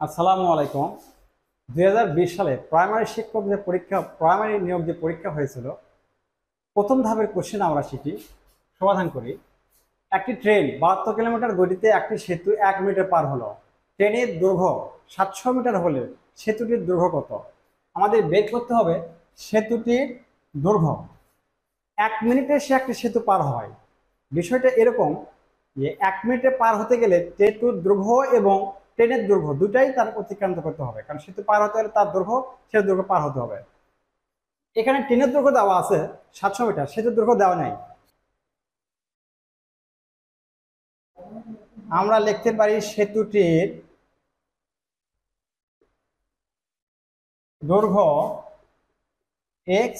আসসালামু আলাইকুম। 2020 সালে প্রাইমারি শিক্ষক যে পরীক্ষা প্রাইমারি নিয়োগ যে পরীক্ষা হয়েছিল, প্রথম ধাপের কোশ্চেন আমরা সেটি সমাধান করি। একটি ট্রেন 72 কিলোমিটার গতিতে একটি সেতু 1 মিনিটে পার হলো। ট্রেনের দৈর্ঘ্য 700 মিটার হলে সেতুটির দৈর্ঘ্য কত? আমাদের বের করতে হবে সেতুটির দৈর্ঘ্য। 1 মিনিটে সে একটি সেতু পার হয়। বিষয়টা এরকম যে 1 মিনিটে পার হতে গেলে সেতুর দৈর্ঘ্য এবং ট্রেনের দৈর্ঘ্য দুটাই তার অতিক্রান্ত করতে হবে, কারণ সেতু পার হতে হলে তার দৈর্ঘ্য সেতুর দৈর্ঘ্য পার হতে হবে। এখানে ট্রেনের দৈর্ঘ্য দেওয়া আছে 700 মিটার, সেতুর দৈর্ঘ্য দেওয়া নাই। আমরা লিখতে পারি সেতুটির দৈর্ঘ্য x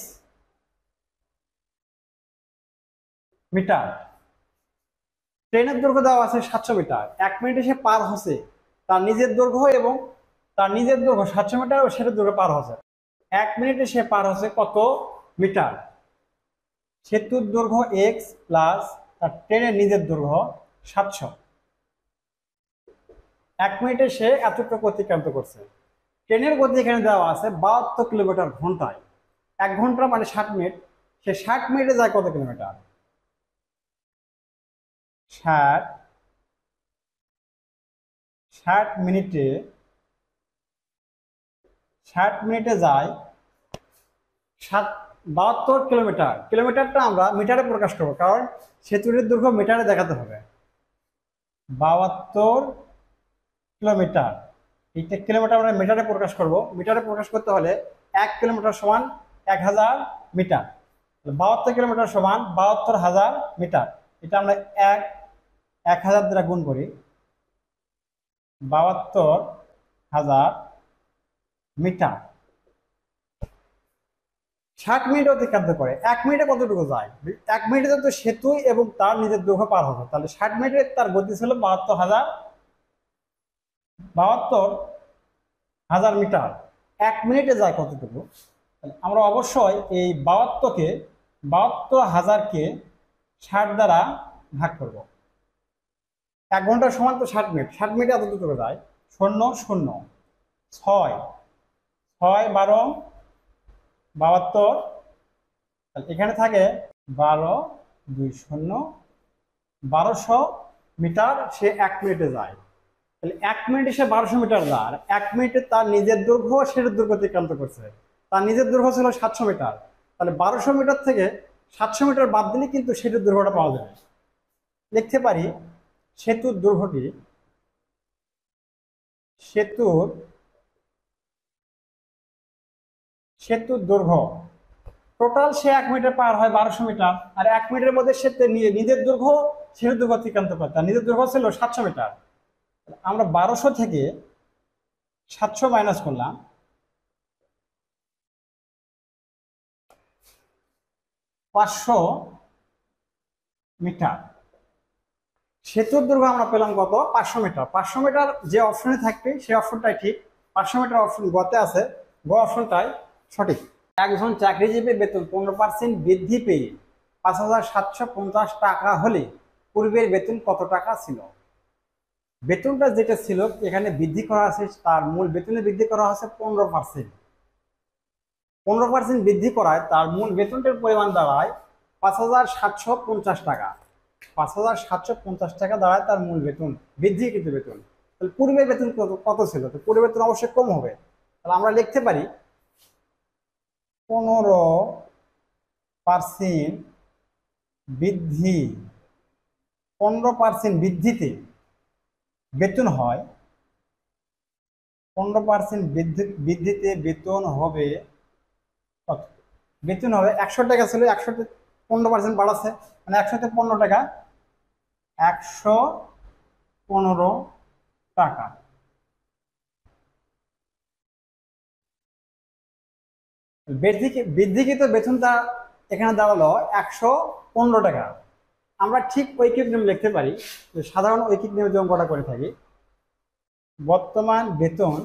মিটার, ট্রেনের দৈর্ঘ্য দেওয়া আছে 700 মিটার। 1 মিনিটে সে পার হচ্ছে, তার নিজের দৈর্ঘ্য এবং তার নিজের দৈর্ঘ্য 700 মিটার ও সেতুর দৈর্ঘ্য পার হচ্ছে। 1 মিনিটে সে পার হচ্ছে কত মিটার? সেতুর দৈর্ঘ্য x প্লাস তার ট্রেনের নিজের দৈর্ঘ্য 700। 1 মিনিটে সে এতটুকু অতিক্রান্ত করছে। ট্রেনের গতি এখানে দেওয়া আছে 72 কিলোমিটার ঘন্টায়। 1 ঘন্টা মানে 60 মিনিট। সে 60 মিনিটে যায় কত কিলোমিটার? 60 মিনিটে 60 মিনিটে যায় 72 কিলোমিটার। কিলোমিটারটা আমরা মিটারে প্রকাশ করবো, কারণ সেতুটির দৈর্ঘ্য মিটারে দেখাতে হবে। 72 কিলোমিটার, এইটা কিলোমিটার আমরা মিটারে প্রকাশ করব। মিটারে প্রকাশ করতে হলে 1 কিলোমিটার সমান 1000 মিটার। 72 কিলোমিটার সমান 72,000 মিটার। এটা আমরা 1000 দ্বারা গুণ করি। 72,000 মিটার 60 মিনিট অতিক্রান্ত করে। 1 মিনিটে কতটুকু যায়? 1 মিনিটে তো সেতু এবং তার নিজের দৈর্ঘ্য পার হবে, তাহলে 60 মিনিটে তার গতি ছিল 72,000 মিটার। 1 মিনিটে যায় কতটুকু? আমরা অবশ্যই এই 72,000কে 60 দ্বারা ভাগ করব। 1 ঘন্টা সমান তো 60 মিনিট। 60 মিনিটে এতটুকু যায়। 0 0 6 6 12 72। এখানে থাকে 12 2 0 1200 মিটার সে 1 মিনিটে যায়। তাহলে 1 মিনিটে সে 1200 মিটার যায়, আর 1 মিনিটে তার নিজের দৈর্ঘ্য সেটার দৈর্ঘ্য অতিক্রান্ত করছে। তার নিজের দৈর্ঘ্য ছিল 700 মিটার। তাহলে 1200 মিটার থেকে 700 মিটার বাদ দিলে কিন্তু সেতুর দৈর্ঘ্যটা পাওয়া যাবে। লিখতে পারি সেতুর দৈর্ঘ্যটি, সেতুর সেতুর দৈর্ঘ্য টোটাল সে 1 মিনিটে পার হয় 1200 মিটার, আর 1 মিনিটের মধ্যে সে নিজের দৈর্ঘ্য সেতুর দৈর্ঘ্য অতিক্রান্ত করে। তার নিজের দৈর্ঘ্য ছিল 700 মিটার। আমরা 1200 থেকে 700 মাইনাস করলাম, 500 মিটার। সেতুর দৈর্ঘ্য আমরা পেলাম কত? 500 মিটার। 500 মিটার যে অপশনে থাকবে সেই অপশনটাই ঠিক। 500 মিটার অপশন গতে আছে, গ অপশনটাই সঠিক। একজন চাকরিজীবী বেতন 15% বৃদ্ধি পেয়ে 5,750 টাকা হলে পূর্বের বেতন কত টাকা ছিল? বেতনটা যেটা ছিল এখানে বৃদ্ধি করা আছে, তার মূল বেতনে বৃদ্ধি করা হচ্ছে 15%। 15% বৃদ্ধি করায় তার মূল বেতনটার পরিমাণ দাঁড়ায় 5,750 টাকা। 5,750 টাকা দাঁড়ায় তার মূল বেতন, বৃদ্ধিকৃত বেতন। তাহলে পূর্বের বেতন কত ছিল? তো পূর্বের বেতন অবশ্যই কম হবে। তাহলে আমরা লিখতে পারি 15% বৃদ্ধি, 15% বৃদ্ধিতে বেতন হয়, 15% বৃদ্ধিতে বেতন হবে কত? বেতন হবে 100 টাকা ছিল, 100তে 15% বাড়াচ্ছে, মানে 100তে 15 টাকা, 115 টাকা। বৃদ্ধিকৃত বেতনটা এখানে দাঁড়ালো 115 টাকা। আমরা ঠিক ঐকিক নিয়ম লিখতে পারি, যে সাধারণ ঐকিক নিয়ম যে অঙ্কটা করে থাকি, বর্তমান বেতন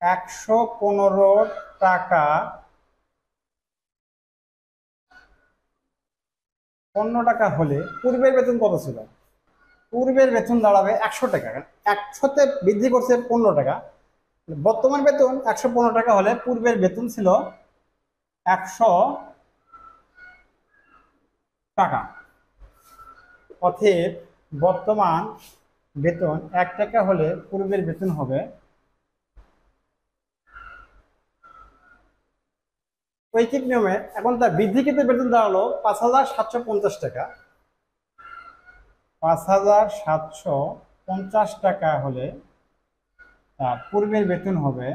115 টাকা 15 টাকা হলে পূর্বের বেতন কত ছিল? পূর্বের বেতন দাঁড়াবে 100 টাকা। 100তে বৃদ্ধি করছে 15 টাকা। বর্তমান বেতন 115 টাকা হলে পূর্বের বেতন ছিল 100 টাকা। অতএব বর্তমান বেতন 1 টাকা হলে পূর্বের বেতন হবে ঐকিক নিয়মে। এখন তার বৃদ্ধিকৃত বেতন দাঁড়ালো 5,750 টাকা। 5,750 টাকা হলে তার পূর্বের বেতন হবে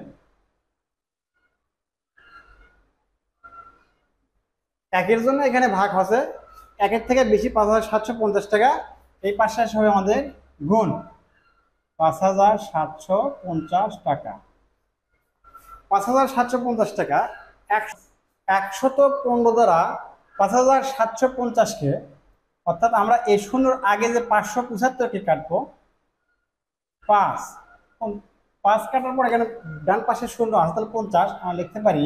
1-এর জন্য এখানে ভাগ হচ্ছে, 1-এর থেকে বেশি 5,750 টাকা। এই পাশে হবে আমাদের গুণ 5,750 টাকা। 5,750 টাকা 115 দ্বারা 5,750-কে, অর্থাৎ আমরা এই শূন্যর আগে যে 575-কে কাটবো, 5 কাটার পর এখানে ডান পাশে শূন্য আছে, তাহলে 50 আমরা লিখতে পারি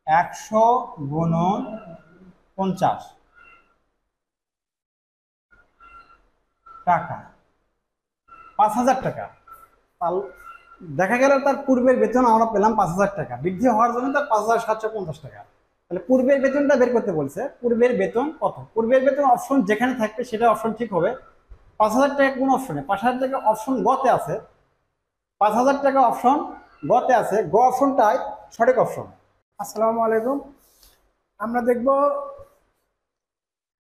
100 গুণন 50 টাকা, 5,000 টাকা। দেখা গেল তার পূর্বের বেতন আমরা পেলাম 5,000 টাকা, বৃদ্ধি হওয়ার জন্য তার 5,750 টাকা। তাহলে পূর্বের বেতনটা বের করতে বলছে। পূর্বের বেতন কত? পূর্বের বেতন অপশন যেখানে থাকবে সেটা অপশন ঠিক হবে। 5,000 টাকা কোন অপশনে? 5,000 টাকা অপশন গতে আছে। 5,000 টাকা অপশন গতে আছে, গ অপশনটাই সঠিক অপশন। আসসালামু আলাইকুম। আমরা দেখব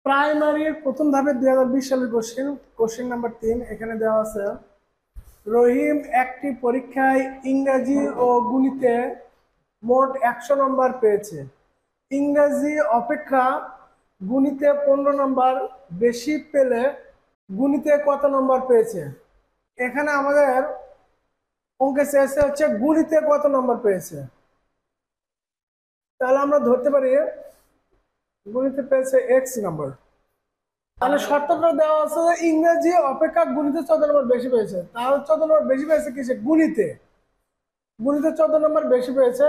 প্রাইমারির প্রথম ধাপে 2020 সালের কোশ্চেন নাম্বার 3। এখানে দেওয়া আছে, রহিম একটি পরীক্ষায় ইংরেজি ও গণিতে মোট 100 নম্বর পেয়েছে। ইংরেজি অপেক্ষা গণিতে 15 নম্বর বেশি পেলে গণিতে কত নম্বর পেয়েছে? এখানে আমাদের অঙ্কে চেয়েছে হচ্ছে গণিতে কত নম্বর পেয়েছে। তাহলে আমরা ধরতে পারি গণিতে পেয়েছে x নম্বর। তাহলে শর্তটা দেওয়া আছে যে ইংরেজি অপেক্ষা গণিতে 14 নম্বর বেশি পেয়েছে। তাহলে 14 নম্বর বেশি পেয়েছে কিসে? গণিতে। গণিতে 14 নম্বর বেশি পেয়েছে।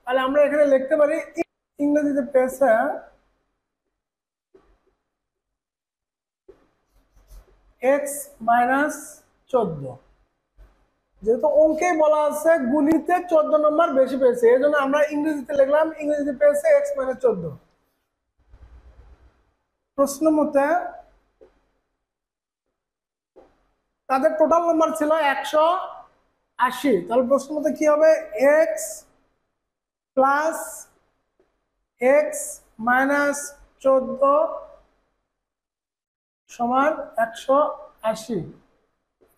তাহলে আমরা এখানে লিখতে পারি ইংরেজিতে পেয়েছে x - 14। যেহেতু অঙ্কেই বলা আছে গণিতে 14 নম্বর বেশি পেয়েছে, এই জন্য আমরা ইংরেজিতে লিখলাম ইংরেজিতে পেয়েছে x - 14। প্রশ্ন মতে তাদের টোটাল নাম্বার ছিল 180। তাহলে প্রশ্ন মতে কি হবে? x প্লাস x মাইনাস 14 সমান 180।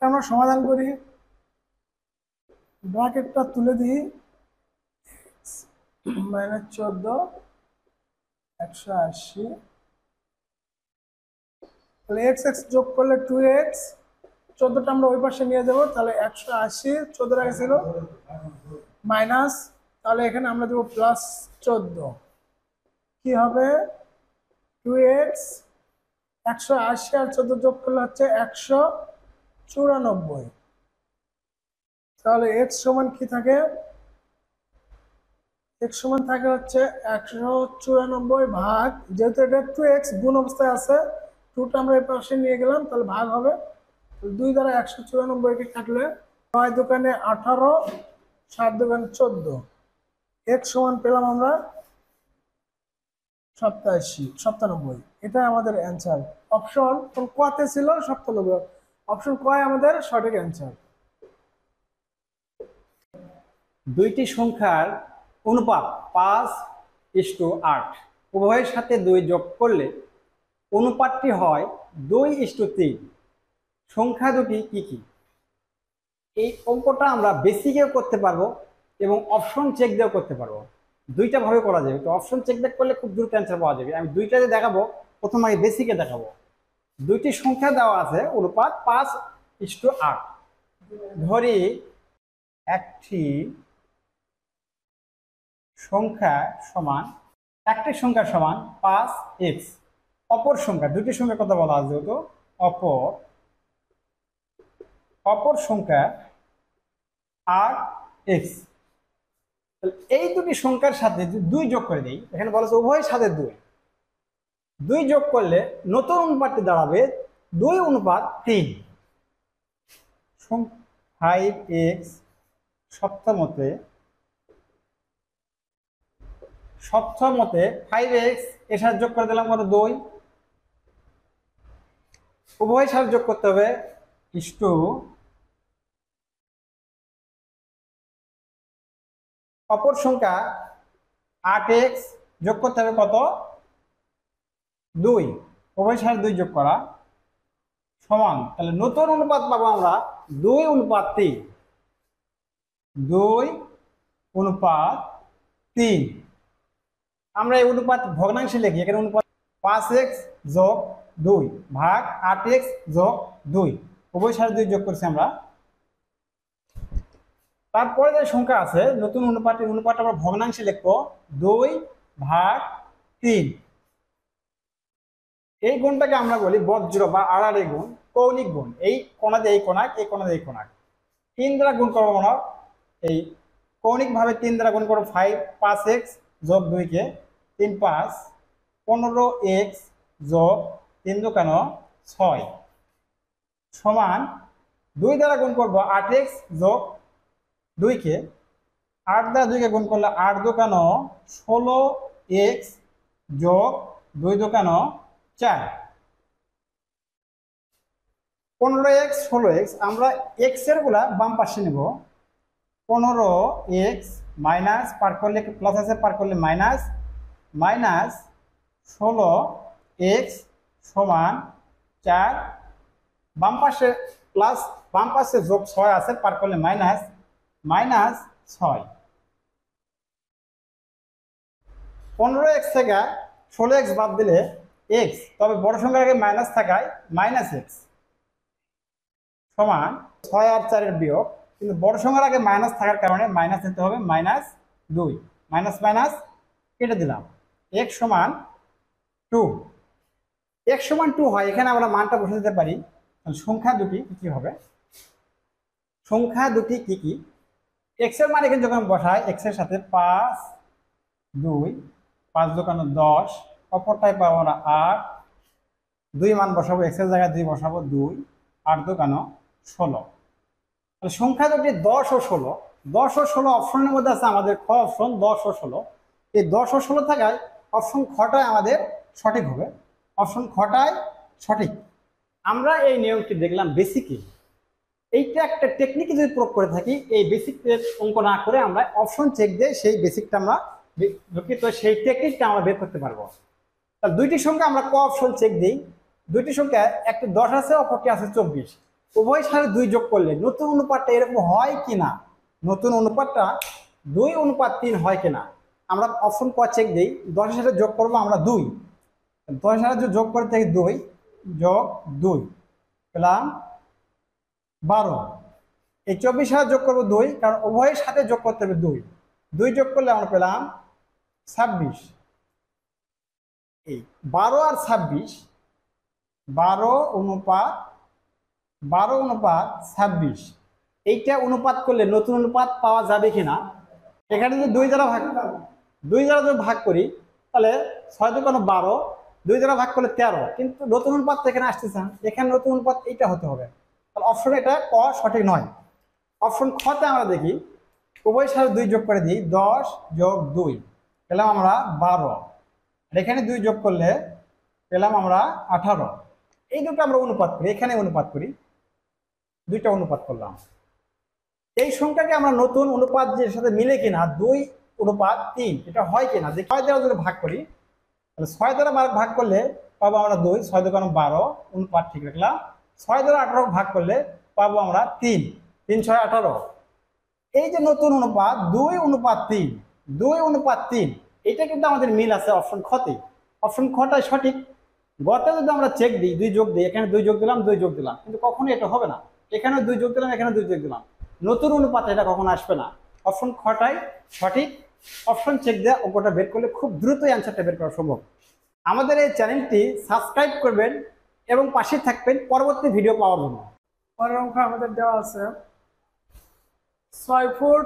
আমরা সমাধান করি, ব্র্যাকেটটা তুলে দিই, x মাইনাস 14 180। তাহলে x x যোগ করলে 2x, 14টা আমরা ওই পাশে নিয়ে যাব। তাহলে 180 14 আগে ছিল মাইনাস, তাহলে এখানে আমরা দেবো প্লাস 14। কি হবে? 2x 180 আর 14 যোগ করলে হচ্ছে 194। তাহলে x সমান কি থাকে? x সমান থাকে হচ্ছে 194 ভাগ, যেহেতু এটা 2x গুণ অবস্থায় আছে, 2টা আমরা এই পাশে নিয়ে গেলাম, তাহলে ভাগ হবে 2 দ্বারা 194-কে কাটলে 9 দোকানে 18, 7 দোকানে 14। x সমান পেলাম আমরা 97। এটাই আমাদের অ্যান্সার। অপশন কতে ছিল 97, অপশন ক আমাদের সঠিক অ্যান্সার। দুইটি সংখ্যার অনুপাত 5:8, উভয়ের সাথে 2 যোগ করলে অনুপাতটি হয় 2:3। সংখ্যা দুটি কি কি? এই অঙ্কটা আমরা বেসিকেও করতে পারবো এবং অপশন চেক দিয়েও করতে পারবো, দুইটা ভাবে করা যাবে। তো অপশন চেক দিয়ে করলে খুব দ্রুত অ্যান্সার পাওয়া যাবে। আমি দুইটাতে দেখাবো, প্রথম আগে বেসিকে দেখাবো। দুইটি সংখ্যা দেওয়া আছে অনুপাত 5:8। ধরি একটি সংখ্যা সমান 5x, অপর সংখ্যা, দুটি সংখ্যার কথা বলা আছে যেহেতু, অপর সংখ্যা 8x। এই দুটি সংখ্যার সাথে 2 যোগ করে দিই, এখানে বলা আছে উভয়ের সাথে 2 যোগ করলে নতুন অনুপাতটি দাঁড়াবে 2:3। 5x সপ্তমতে 5x এর সাথে যোগ করে দিলাম কত 2, উভয় সাথে যোগ করতে হবে ইস্টু অপর সংখ্যা 8x যোগ করতে হবে কত 2, উভয় সাথে 2 যোগ করা সমান, তাহলে নতুন অনুপাত পাবো আমরা 2:3, 2:3। আমরা এই অনুপাত ভগ্নাংশে লিখি, এখানে অনুপাত 5x যোগ 2 ভাগ 8x যোগ 2, উভয় সাথে 2 যোগ করছি আমরা। তারপরে যে সংখ্যা আছে নতুন অনুপাত আমরা ভগ্নাংশে লিখবো 2/3। এই গুণটাকে আমরা বলি বজ্র বা আড়াআড়ি গুণ, কৌণিক গুণ। এই কোণা দিয়ে এই কোণাক, এই কোণা দিয়ে এই কোণাক 3 দ্বারা গুণ করবো আমরা। এই কৌণিক ভাবে 3 দ্বারা গুণ করবো 5x যোগ 2 কে 3 5 15x যোগ 3 2 6 সমান 2 দ্বারা গুণ করবো 8x যোগ 2 কে 8 দ্বারা 2 কে গুণ করলে 8 2 16x যোগ 2 2 4 15x 16x আমরা x এর গুলা বাম পাশে নেব। 15x মাইনাস পার করলে প্লাস আছে, পার করলে মাইনাস, মাইনাস 16x সমান 4, বাম পাশে প্লাস, বাম পাশে যোগ 6 আছে, পার করলে মাইনাস, মাইনাস 6। 15x থেকে 16x বাদ দিলে x, তবে বড় সংখ্যার আগে মাইনাস থাকায় মাইনাস x সমান 6 আর 4 এর বিয়োগ, কিন্তু বড় সংখ্যার আগে মাইনাস থাকার কারণে মাইনাস নিতে হবে, মাইনাস 2, মাইনাস মাইনাস কেটে দিলাম, x সমান 2। x সমান 2 হয়, এখানে আমরা মানটা বসে দিতে পারি। সংখ্যা দুটি কি হবে, সংখ্যা দুটি কি কি, x এর মান এখানে যখন বসাই x এর সাথে 5 2 5 2 10, অপরটায় পাবো আমরা 8, 2 মান বসাবো, x এর জায়গায় 2 বসাবো, 2 8 2 16। সংখ্যা দুটি 10 ও 16, 10 ও 16 অপশনের মধ্যে আছে আমাদের খ অপশন 10 ও 16। এই 10 ও 16 থাকায় অপশন খটায় আমাদের সঠিক হবে, অপশন খটায় সঠিক। আমরা এই নিয়মটি দেখলাম বেসিকে, এইটা একটা টেকনিকে যদি প্রয়োগ করে থাকি, এই বেসিকের অঙ্ক না করে আমরা অপশন চেক দিয়ে সেই বেসিকটা আমরা তো সেই টেকনিকটা আমরা বের করতে পারবো। তাহলে দুইটি সংখ্যা আমরা ক অপশন চেক দিই, দুইটি সংখ্যা একটা 10 আছে, অপরটি আছে 24, উভয় সাথে 2 যোগ করলে নতুন অনুপাতটা এরকম হয় কিনা, নতুন অনুপাতটা 2:3 হয় কিনা আমরা অপশন ক চেক দিই। 10 এর সাথে যোগ করবো আমরা 2, 10 এর সাথে যোগ করে থাকি 2 যোগ 2 পেলাম 12, এই 24 সাথে যোগ করবো 2, কারণ উভয়ের সাথে যোগ করতে হবে 2, 2 যোগ করলে আমরা পেলাম 26। এই 12 আর 26, 12:26, এইটা অনুপাত করলে নতুন অনুপাত পাওয়া যাবে কিনা। এখানে যদি 2 দ্বারা যদি ভাগ করি তাহলে 6 2 12, 2 দ্বারা ভাগ করলে 13, কিন্তু নতুন অনুপাত তো এখানে আসতেছে না, এখানে নতুন অনুপাত এইটা হতে হবে। তাহলে অপশন এটা ক সঠিক নয়। অপশন খতে আমরা দেখি, উভয় সাথে 2 যোগ করে দিই, 10 যোগ 2 পেলাম আমরা 12, আর এখানে 2 যোগ করলে পেলাম আমরা 18। এই দুটো আমরা অনুপাত করি, এখানে অনুপাত করি, দুইটা অনুপাত করলাম। এই সংখ্যাকে আমরা নতুন অনুপাত যে সাথে মিলে কিনা 2:3 এটা হয় কিনা, যে 6 দ্বারা যদি ভাগ করি তাহলে 6 দ্বারা ভাগ করলে পাবো আমরা 2, 6 2 12 অনুপাত ঠিক রাখলাম। 6 দ্বারা 18 ভাগ করলে পাবো আমরা 3, 3 6 18। এই যে নতুন অনুপাত 2:3, 2:3, এটা কিন্তু আমাদের মিল আছে অপশন খতে, অপশন খটাই সঠিক। গতে যদি আমরা চেক দিই, 2 যোগ দিই, এখানে 2 যোগ দিলাম, 2 যোগ দিলাম, কিন্তু কখনো এটা হবে না, এখানে 2 যোগ দিলাম, এখানে 2 যোগ দিলাম, নতুন অনুপাত এটা কখনো আসবে না। অপশন খটাই সঠিক, অপশন চেক দিয়ে অঙ্কটা বের করলে খুব দ্রুতই অ্যান্সারটা বের করা সম্ভব। আমাদের এই চ্যানেলটি সাবস্ক্রাইব করবেন এবং পাশে থাকবেন পরবর্তী ভিডিও পাওয়ার জন্য। পরের অঙ্ক আমাদের দেওয়া আছে 6 ফুট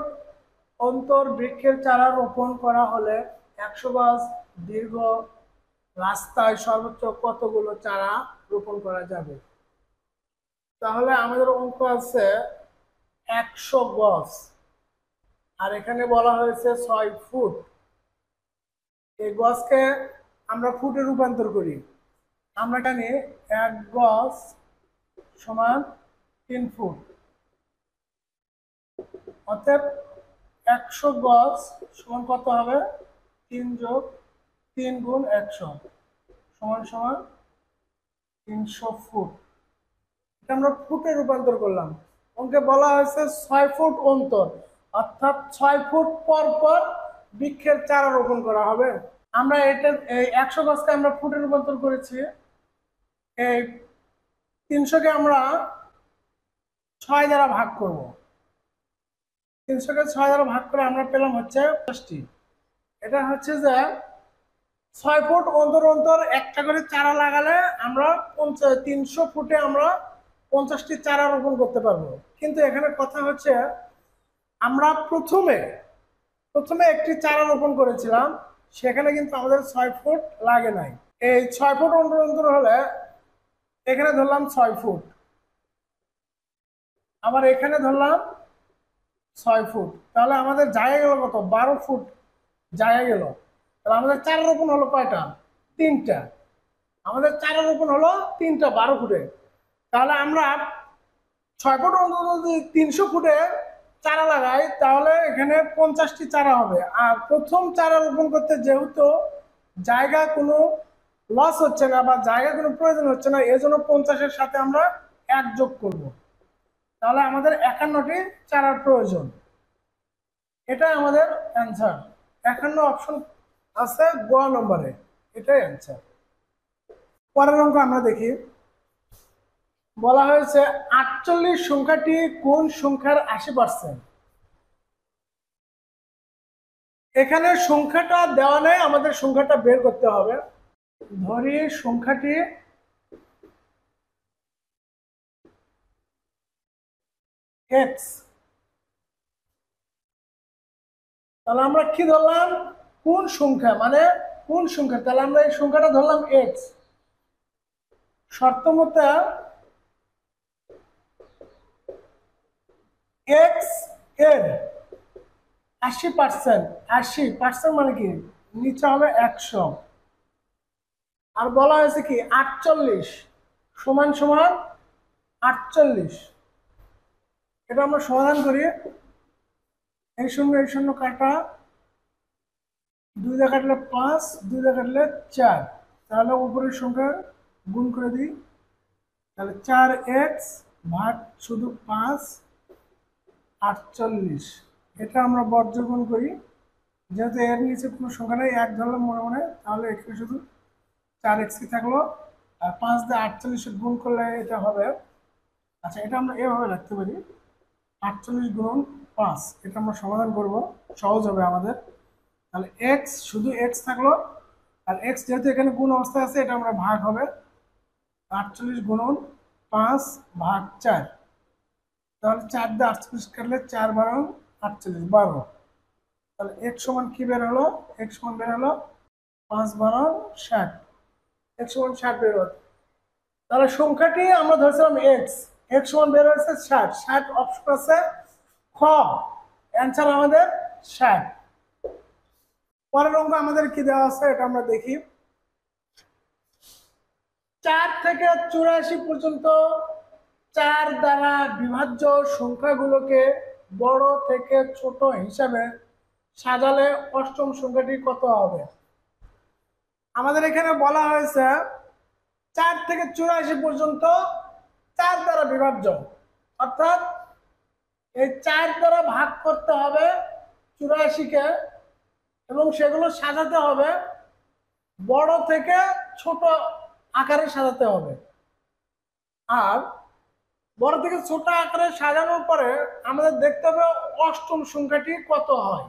অন্তর বৃক্ষের চারা রোপণ করা হলে 100 গজ দীর্ঘ রাস্তায় সর্বোচ্চ কতগুলো চারা রোপণ করা যাবে। তাহলে আমাদের অঙ্ক আছে 100 গজ, আর এখানে বলা হয়েছে 6 ফুট। এই গজকে আমরা ফুটে রূপান্তর করি। আমরা জানি 1 গজ সমান 3 ফুট, অতএব 100 গজ সমান কত হবে? 3 যোগ 3 গুণ 100 সমান সমান 300 ফুট। এটা আমরা ফুটে রূপান্তর করলাম। অঙ্কে বলা হয়েছে 6 ফুট অন্তর, অর্থাৎ 6 ফুট পর পর বৃক্ষের চারা রোপণ করা হবে। আমরা এটা এই 100 গজকে আমরা ফুটে রূপান্তর করেছি। এই 300কে আমরা 6 দ্বারা ভাগ করব। 300কে 6 দ্বারা ভাগ করে আমরা পেলাম হচ্ছে 50টি। এটা হচ্ছে যে 6 ফুট অন্তর অন্তর একটা করে চারা লাগালে আমরা 300 ফুটে আমরা 50টি চারা রোপণ করতে পারবো। কিন্তু এখানে কথা হচ্ছে আমরা প্রথমে একটি চারা রোপণ করেছিলাম, সেখানে কিন্তু আমাদের 6 ফুট লাগে নাই। এই 6 ফুট অন্তর অন্তর হলে এখানে ধরলাম 6 ফুট, আবার এখানে ধরলাম 6 ফুট, তাহলে আমাদের জায়গা গেল কত? 12 ফুট জায়গা গেল। তাহলে আমাদের চারা রোপণ হলো কয়টা? 3টা। আমাদের চারা রোপণ হলো 3টা 12 ফুটে। তাহলে আমরা 6 ফুট অন্তর যদি 300 ফুটে চারা লাগাই তাহলে এখানে 50টি চারা হবে। আর প্রথম চারা রোপণ করতে যেহেতু জায়গা কোনো লস হচ্ছে না বা জায়গা কোনো প্রয়োজন হচ্ছে না, এজন্য 50-এর সাথে আমরা 1 যোগ করব। তাহলে আমাদের 51টি চারার প্রয়োজন। এটাই আমাদের অ্যান্সার। 51 অপশন আছে গ নম্বরে, এটাই অ্যান্সার। পরের অঙ্ক আমরা দেখি। বলা হয়েছে 48 সংখ্যাটি কোন সংখ্যার 80%? এখানে সংখ্যাটা দেওয়া নেই, আমাদের সংখ্যাটা বের করতে হবে। ধরি সংখ্যাটি x, তাহলে আমরা কি ধরলাম? কোন সংখ্যা, মানে কোন সংখ্যা, তাহলে আমরা এই সংখ্যাটা ধরলাম x। শর্ত মতে x এর 80%, 80% মানে কি? নিচে হবে 100। আর বলা হয়েছে কি 48 সমান সমান 48। এটা আমরা সমাধান করি। এই শূন্য কাটা, 2 দিয়ে কাটলে 5, 2 দিয়ে কাটলে 4, তাহলে উপরের সংখ্যা গুণ করে দিই। তাহলে 4x ভাগ শুধু 5 48। এটা আমরা বর্জগুণ করি, যেহেতু এর নিচে কোনো সংখ্যা নেই, 1 ধরলাম মনে মনে, তাহলে এখানে শুধু 4x কি থাকলো, আর 5 দিয়ে 48 গুণ করলে এটা হবে। আচ্ছা, এটা আমরা এভাবে রাখতে পারি, 48 গুণ 5। এটা আমরা সমাধান করব, সহজ হবে আমাদের। তাহলে x শুধু x থাকলো, আর x যেহেতু এখানে গুণ অবস্থায় আছে, এটা আমরা ভাগ হবে। 48 গুণন 5 ভাগ 4, তাহলে 4 দিয়ে 48 কাটলে 4 12 48, 12। তাহলে x সমান কি বের হলো? x সমান বের হলো 5 12 60, x সমান 60 বের হলো। তাহলে সংখ্যাটি আমরা ধরছিলাম x সমান বের হয়েছে 60। 60 অপশন আছে খ, অ্যান্সার আমাদের 60। পরের অঙ্ক আমাদের কি দেওয়া আছে এটা আমরা দেখি। 4 থেকে 84 পর্যন্ত 4 দ্বারা বিভাজ্য সংখ্যাগুলোকে বড় থেকে ছোট হিসাবে সাজালে অষ্টম সংখ্যাটি কত হবে? আমাদের এখানে বলা হয়েছে 4 থেকে 84 পর্যন্ত 4 দ্বারা বিভাজ্য, অর্থাৎ এই 4 দ্বারা ভাগ করতে হবে 84-কে এবং সেগুলো সাজাতে হবে বড় থেকে ছোট আকারে সাজাতে হবে। আর বড় থেকে ছোট আকারে সাজানোর পরে আমাদের দেখতে হবে অষ্টম সংখ্যাটি কত হয়।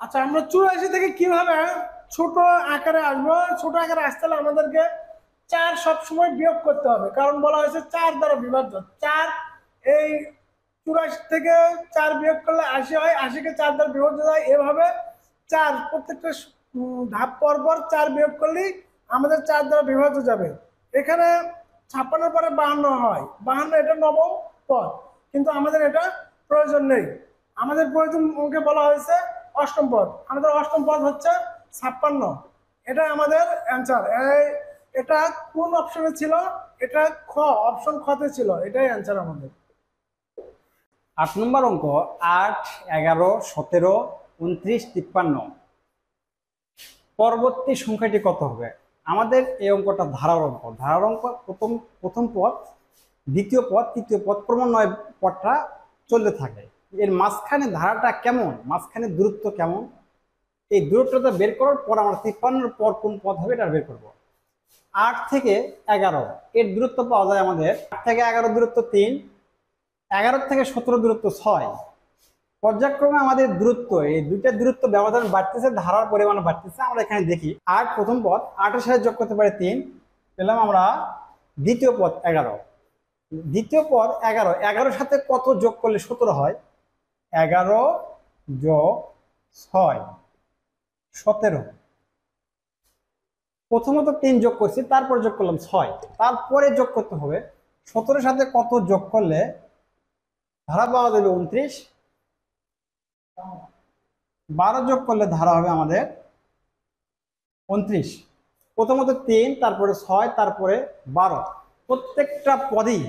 আচ্ছা, আমরা 84 থেকে কিভাবে ছোট আকারে আসবো? ছোট আকারে আসতে হলে আমাদেরকে 4 সবসময় বিয়োগ করতে হবে, কারণ বলা হয়েছে 4 দ্বারা বিভাজ্য। 4 এই 84 থেকে 4 বিয়োগ করলে 80 হয়, 80-কে 4 দ্বারা বিভাজ্য হয়। এভাবে 4 প্রত্যেকটা ধাপ পর পর 4 বিয়োগ করলেই আমাদের 4 দ্বারা বিভাজ্য যাবে। এখানে 56 পরে 52 হয়, 52 এটা নবম পদ, কিন্তু আমাদের এটা প্রয়োজন নেই, আমাদের প্রয়োজন অঙ্কে বলা হয়েছে অষ্টম পদ। আমাদের অষ্টম পদ হচ্ছে 56, এটা আমাদের অ্যান্সার। এটা কোন অপশনে ছিল? এটা খ, অপশন খতে ছিল, এটাই অ্যান্সার আমাদের। 8 নম্বর অঙ্ক 8, 11, 17, 29, 53 পরবর্তী সংখ্যাটি কত হবে? আমাদের এই অঙ্কটা ধারার অঙ্ক। ধারার অঙ্ক প্রথম পদ, দ্বিতীয় পদ, তৃতীয় পদ, ক্রমান্বয়ে পদটা চলতে থাকে। এর মাঝখানে ধারাটা কেমন, মাঝখানে দূরত্ব কেমন, এই দূরত্বটা বের করার পর আমরা 53 পর কোন পদ হবে এটা বের করব। 8 থেকে 11 এর দূরত্ব পাওয়া যায় আমাদের। 8 থেকে 11 দূরত্ব 3, 11 থেকে 17 দূরত্ব 6। পর্যায়ক্রমে আমাদের দূরত্ব, এই দুইটা দূরত্ব ব্যবধান বাড়তেছে, ধারার পরিমাণ বাড়তেছে। আমরা এখানে দেখি 8 প্রথম পদ, 8 এর সাথে যোগ করতে পারি 3, পেলাম আমরা দ্বিতীয় পদ 11। দ্বিতীয় পদ 11, 11 সাথে কত যোগ করলে 17 হয়? 11 যোগ 6, 17। প্রথমত 3 যোগ করছি, তারপর যোগ করলাম 6, তারপরে যোগ করতে হবে 17 সাথে কত যোগ করলে ধারা পাওয়া যাবে 29। 12 যোগ করলে ধারা হবে আমাদের 29। প্রথমত 3, তারপরে 6, তারপরে 12, প্রত্যেকটা পদই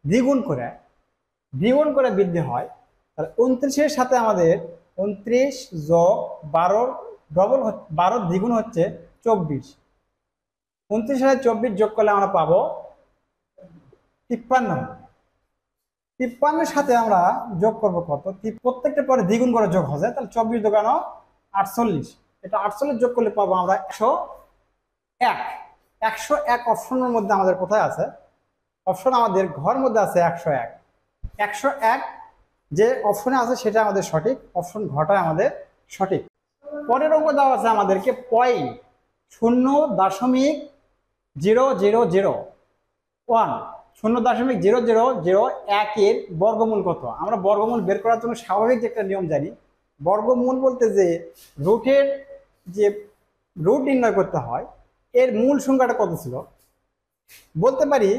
দ্বিগুণ করে বৃদ্ধি হয়। তাহলে 29-এর সাথে আমাদের 29 যোগ 12 ডবল, 12 দ্বিগুণ হচ্ছে 24। 29 সাথে 24 যোগ করলে আমরা পাবো 53। 53-এর সাথে আমরা যোগ করবো কত? প্রত্যেকটা পরে দ্বিগুণ করে যোগ হয়ে যায়, তাহলে 24 দোকানো 48। এটা 48 যোগ করলে পাবো আমরা 101। 101 অপশনের মধ্যে আমাদের কোথায় আছে? অপশন আমাদের ঘর মধ্যে আছে 101। 101 যে অপশনে আছে সেটা আমাদের সঠিক, অপশন ঘটা আমাদের সঠিক। পরের অঙ্ক দেওয়া আছে আমাদেরকে পয়েন্ট 0.0001, 0.0001 এর বর্গমূল কত? আমরা বর্গমূল বের করার জন্য স্বাভাবিক একটা নিয়ম জানি। বর্গমূল বলতে যে রুটের যে রুট নির্ণয় করতে হয়, এর মূল সংখ্যাটা কত ছিল? বলতে পারি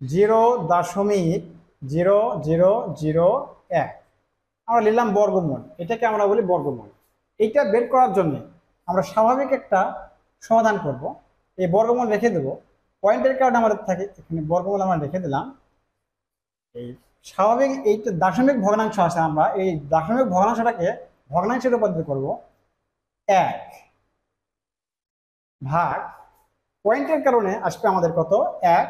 0.0001, আমরা নিলাম বর্গমূল, এটাকে আমরা বলি বর্গমূল। এইটা বের করার জন্য আমরা স্বাভাবিক একটা সমাধান করব। এই বর্গমূল রেখে দেব, পয়েন্টের কারণে আমাদের থাকে এখানে বর্গমূল আমরা রেখে দিলাম। এই স্বাভাবিক এইটা দশমিক ভগ্নাংশ আছে, আমরা এই দশমিক ভগ্নাংশটাকে ভগ্নাংশে রূপান্তরিত করব। 1 ভাগ পয়েন্টের কারণে আসবে আমাদের কত? 1।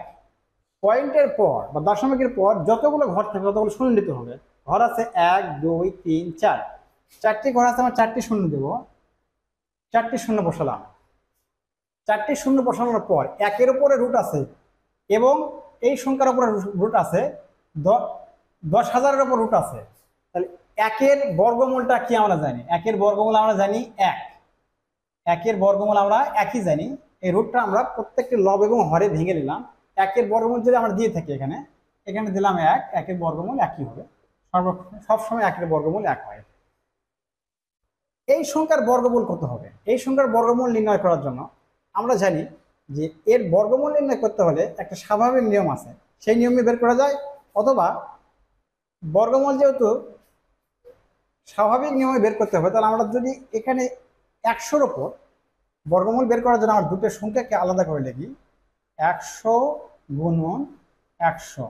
পয়েন্টের পর বা দশমিকের পর যতগুলো ঘর থাকে ততগুলো শূন্য দিতে হবে। ঘর আছে 1, 2, 3, 4, 4টি ঘর আছে, আমরা 4টি শূন্য দেব। 4টি শূন্য বসালাম। 4টি শূন্য বসানোর পর 1-এর উপরে রুট আছে এবং এই সংখ্যার উপরে রুট আছে 10,000-এর উপর রুট আছে। তাহলে 1-এর বর্গমূলটা কি আমরা জানি? 1-এর বর্গমূল আমরা জানি 1। 1-এর বর্গমূল আমরা 1ই জানি। এই রুটটা আমরা প্রত্যেকটি লব এবং হরে ভেঙে নিলাম। 1-এর বর্গমূল যদি আমরা দিয়ে থাকি এখানে দিলাম 1, 1-এর বর্গমূল 1ই হবে। সবসময় 1-এর বর্গমূল 1 হয়। এই সংখ্যার বর্গমূল কত হবে? এই সংখ্যার বর্গমূল নির্ণয় করার জন্য আমরা জানি যে এর বর্গমূল নির্ণয় করতে হলে একটা স্বাভাবিক নিয়ম আছে, সেই নিয়মে বের করা যায়। অথবা বর্গমূল যেহেতু স্বাভাবিক নিয়মে বের করতে হবে, তাহলে আমরা যদি এখানে 100-র ওপর বর্গমূল বের করার জন্য আমরা দুটো সংখ্যাকে আলাদা করে লিখি। 100 গুণন 100,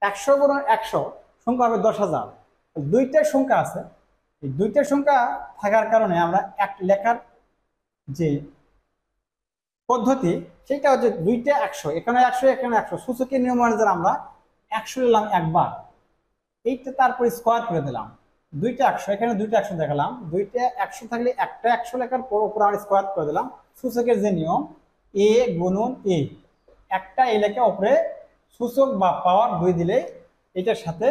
100 গুণন 100 সংখ্যা হবে 10,000। দুইটা সংখ্যা আছে, এই দুইটা সংখ্যা থাকার কারণে আমরা এক লেখার যে পদ্ধতি সেটা হচ্ছে দুইটা 100, এখানে 100 এখানে 100, সূচকের নিয়ম অনুযায়ী আমরা 100 নিলাম একবার, এইটা তারপরে স্কোয়ার করে দিলাম। দুইটা 100, এখানে দুইটা 100 দেখালাম। দুইটা 100 থাকলে একটা 100 লেখার পর উপরে আমরা স্কোয়ার করে দিলাম। সূচকের যে নিয়ম a গুণন a, একটা এই লেখা উপরে সূচক বা পাওয়ার 2 দিলে এটার সাথে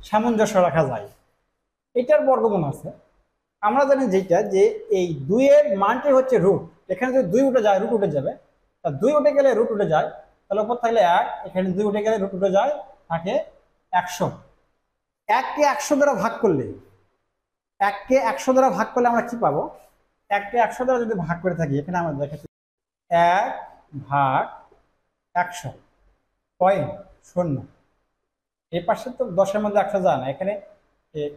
সামঞ্জস্য রাখা যায়। এটার বর্গমূল আছে আমরা জানি যেটা, যে এই 2-এর মানটি হচ্ছে রুট। এখানে যদি 2 উঠে যায় রুট উঠে যাবে, তা 2 উঠে গেলে রুট উঠে যায়, তাহলে উপর থাকলে 1, এখানে 2 উঠে গেলে রুট উঠে যায়, থাকে 100। 1-কে 100 দ্বারা ভাগ করলে, 1-কে 100 দ্বারা ভাগ করলে আমরা কি পাবো? 1-কে 100 দ্বারা যদি ভাগ করে থাকি, এখানে আমরা দেখাচ্ছি 1 ভাগ 100 পয়েন্ট 0। এই পাশে তো 10-এর মধ্যে 100 যায় না, এখানে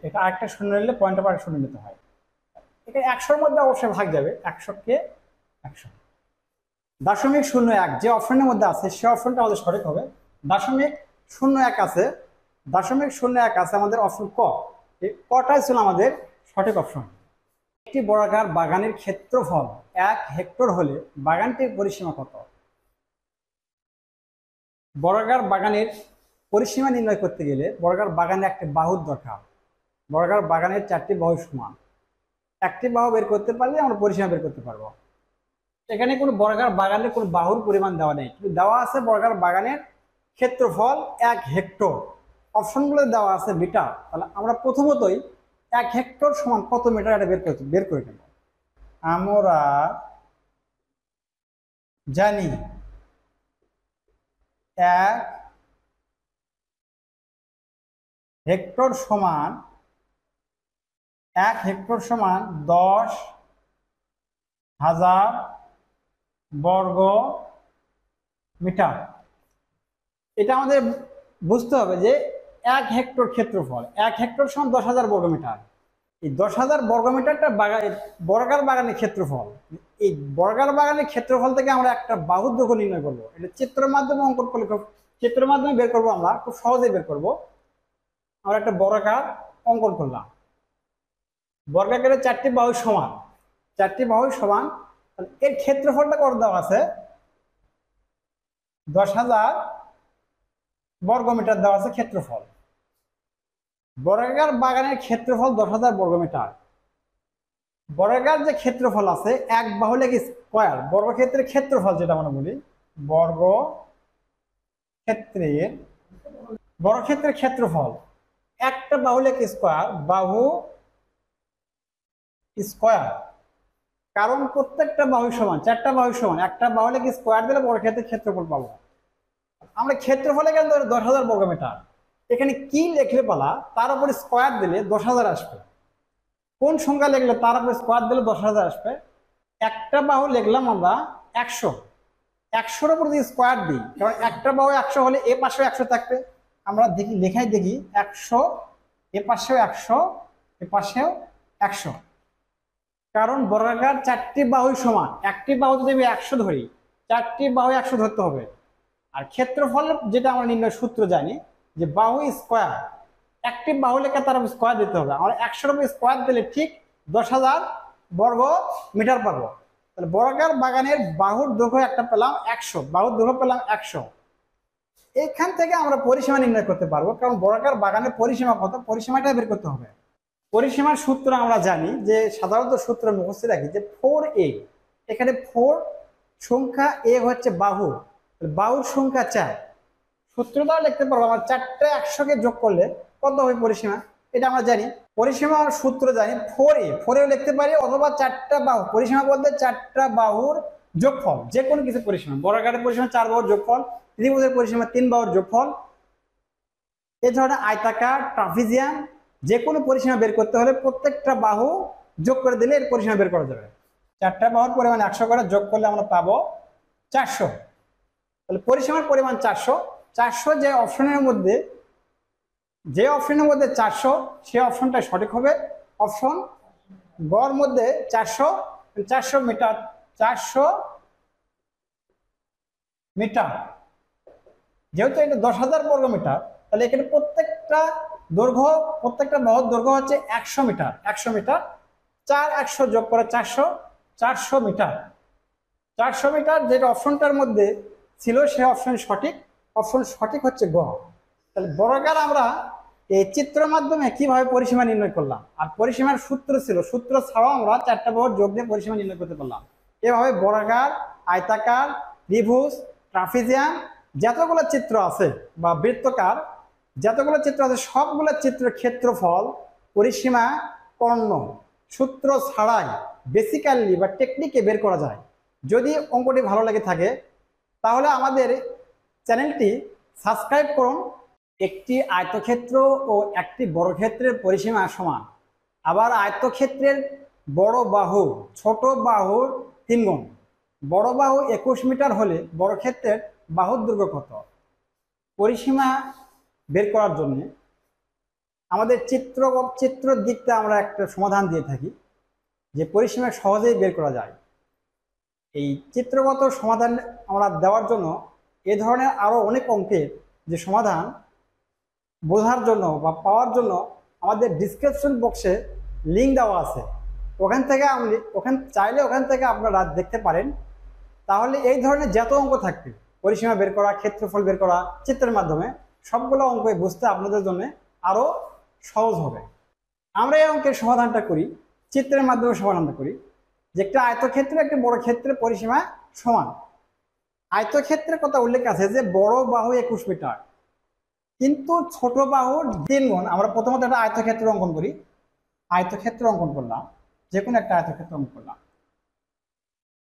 এটা আরেকটা শূন্য নিলে পয়েন্টের পর শূন্য নিতে হয়। এখানে 100-এর মধ্যে অবশ্যই ভাগ যাবে, 100-কে 100। 0.01 যে অপশনের মধ্যে আছে সে অপশনটা আমাদের সঠিক হবে। 0.01 আছে, 0.01 আছে আমাদের অপশন ক। এই কটাই ছিল আমাদের সঠিক অপশন। একটি বর্গাকার বাগানের ক্ষেত্রফল 1 হেক্টর হলে বাগানটির পরিসীমা কত? বর্গাকার বাগানের পরিসীমা নির্ণয় করতে গেলে বর্গাকার বাগানে একটি বাহুর দরকার। বর্গাকার বাগানের 4টি বাহু সমান, একটি বাহু বের করতে পারলে আমরা পরিসীমা বের করতে পারবো। এখানে কোনো বর্গাকার বাগানের কোনো বাহুর পরিমাণ দেওয়া নেই, কিন্তু দেওয়া আছে বর্গাকার বাগানের ক্ষেত্রফল 1 হেক্টর। অপশনগুলো দেওয়া আছে মিটার। তাহলে আমরা প্রথমতই 1 হেক্টর সমান কত মিটার এটা বের করে নেব। আমরা জানি 1 হেক্টর সমান 10,000 বর্গ মিটার। এটা আমাদের বুঝতে হবে যে 1 হেক্টর ক্ষেত্রফল, 1 হেক্টর সমান 10,000 বর্গ মিটার। এই 10,000 বর্গ মিটারটা বর্গাকার বাগানের ক্ষেত্রফল। এই বর্গাকার বাগানের ক্ষেত্রফল থেকে আমরা একটা বাহুর দৈর্ঘ্য নির্ণয় করবো। এটা চিত্রের মাধ্যমে অঙ্কন করলে, চিত্রের মাধ্যমে বের করবো, আমরা খুব সহজেই বের করবো। আমরা একটা বর্গাকার অঙ্কন করলাম, বর্গাকারের 4টি বাহু সমান, 4টি বাহু সমান। এর ক্ষেত্রফলটা কত দেওয়া আছে? 10,000 বর্গ মিটার দেওয়া আছে ক্ষেত্রফল। বর্গাকার বাগানের ক্ষেত্রফল 10,000 বর্গ মিটার। বর্গাকার যে ক্ষেত্রফল আছে, এক বাহু লেগে স্কয়ার, বর্গক্ষেত্রের ক্ষেত্রফল যেটা আমরা বলি, বর্গক্ষেত্রের ক্ষেত্রফল একটা বাহু লেগে স্কয়ার, বাহু স্কয়ার। কারণ প্রত্যেকটা বাহু সমান, 4টা বাহু সমান, একটা বাহু লেগে স্কয়ার দিলে বর্গক্ষেত্রের ক্ষেত্রফল পাবো। আমরা ক্ষেত্রফলে গেলে 10,000 বর্গ মিটার। এখানে কি লিখলে পালা, তার উপরে স্কয়ার দিলে 10,000 আসবে। কোন সংখ্যা লিখলে তার উপরে স্কয়ার দিলে 10,000 আসবে? একটা বাহু লিখলাম আমরা 100, 100-এর উপর যদি স্কয়ার দিই, কারণ একটা বাহু 100 হলে এ পাশেও 100 থাকবে। আমরা দেখি, লেখাই দেখি 100, এ পাশেও 100, এ পাশেও 100। কারণ বর্গাকার 4টি বাহু সমান, একটি বাহু যদি আমি 100 ধরি, 4টি বাহু 100 ধরতে হবে। আর ক্ষেত্রফল যেটা আমরা নির্ণয় সূত্র জানি যে বাহু স্কয়ার, একটি বাহু লেখা তার স্কয়ার দিতে হবে। আমরা 100-এর উপর স্কয়ার দিলে ঠিক 10,000 বর্গ মিটার পাবো। তাহলে বর্গাকার বাগানের বাহুর দৈর্ঘ্য একটা পেলাম 100, বাহুর দৈর্ঘ্য পেলাম 100। এখান থেকে আমরা পরিসীমা নির্ণয় করতে পারবো, কারণ বর্গাকার বাগানের পরিসীমা কত, পরিসীমাটা বের করতে হবে। পরিসীমার সূত্র আমরা জানি যে সাধারণত সূত্র মুখস্থ রাখি যে 4a। এখানে 4 সংখ্যা, a হচ্ছে বাহু, বাহুর সংখ্যা 4। সূত্রটাও লিখতে পারবো আমরা, 4টা 100-কে যোগ করলে কত হবে পরিসীমা, এটা আমরা জানি। পরিসীমার সূত্র জানি 4a, 4এও লিখতে পারি, অথবা 4টা বাহু। পরিসীমা বলতে 4টা বাহুর যোগফল, যে কোনো কিছু পরিসীমা। বর্গাকারের পরিসীমা 4 বাহুর যোগফল, ত্রিভুজের পরিসীমা 3 বাহুর যোগফল। এ ধরনের আয়তাকার, ট্রাপিজিয়াম যে কোনো পরিসীমা বের করতে হলে প্রত্যেকটা বাহু যোগ করে দিলে এর পরিসীমা বের করা যাবে। 4টা বাহুর পরিমাণ 100 করে যোগ করলে আমরা পাবো 400। তাহলে পরিসীমার পরিমাণ 400। 400 যে অপশনের মধ্যে 400, সেই অপশনটা সঠিক হবে। অপশন গড় মধ্যে 400 মিটার, 400 মিটার। যেহেতু এটা 10,000 বর্গ মিটার, তাহলে এখানে প্রত্যেকটা বাহুর দৈর্ঘ্য হচ্ছে 100 মিটার। 100 মিটার, 100 যোগ করে 400 মিটার। 400 মিটার যেটা অপশনটার মধ্যে ছিল সে অপশন সঠিক। অপশন সঠিক হচ্ছে গ। তাহলে বর্গাকার আমরা এই চিত্রের মাধ্যমে কিভাবে পরিসীমা নির্ণয় করলাম, আর পরিসীমার সূত্র ছিল, সূত্র ছাড়াও আমরা 4টা বাহুর যোগ দিয়ে পরিসীমা নির্ণয় করতে পারলাম। এভাবে বর্গাকার, আয়তাকার, ত্রিভুজ, ট্রাপিজিয়াম যতগুলো চিত্র আছে বা বৃত্তকার যতগুলো চিত্র আছে, সবগুলো চিত্রের ক্ষেত্রফল, পরিসীমা, কর্ণ সূত্র ছাড়াই বেসিক্যালি বা টেকনিকে বের করা যায়। যদি অঙ্কটি ভালো লেগে থাকে তাহলে আমাদের চ্যানেলটি সাবস্ক্রাইব করুন। একটি আয়তক্ষেত্র ও একটি বর্গক্ষেত্রের পরিসীমা সমান। আবার আয়তক্ষেত্রের বড় বাহু ছোট বাহুর 3 গুণ। বড় বাহু 21 মিটার হলে বর্গক্ষেত্রের বাহুর দৈর্ঘ্য কত? পরিসীমা বের করার জন্য আমাদের চিত্র দিকটা আমরা একটা সমাধান দিয়ে থাকি, যে পরিসীমা সহজেই বের করা যায়। এই চিত্রগত সমাধান আমরা দেওয়ার জন্য এ ধরনের আরো অনেক অঙ্কের যে সমাধান বোঝার জন্য বা পাওয়ার জন্য আমাদের ডিসক্রিপশন বক্সে লিঙ্ক দেওয়া আছে, ওখান থেকে আপনারা দেখতে পারেন। তাহলে এই ধরনের যত অঙ্ক থাকবে, পরিসীমা বের করা, ক্ষেত্রফল বের করা চিত্রের মাধ্যমে, সবগুলো অঙ্ক বুঝতে আপনাদের জন্য আরো সহজ হবে। আমরা এই অঙ্কের সমাধানটা করি, চিত্রের মাধ্যমে সমাধানটা করি, যে একটা আয়তক্ষেত্রে একটা বড় ক্ষেত্রের পরিসীমা সমান। আয়তক্ষেত্রের কথা উল্লেখ আছে যে বড় বাহু 21 মিটার, কিন্তু ছোট বাহুর 3 গুণ। আমরা প্রথমত একটা আয়তক্ষেত্র অঙ্কন করি, আয়তক্ষেত্র অঙ্কন করলাম, যে কোনো একটা আয়তক্ষেত্র অঙ্কন করলাম।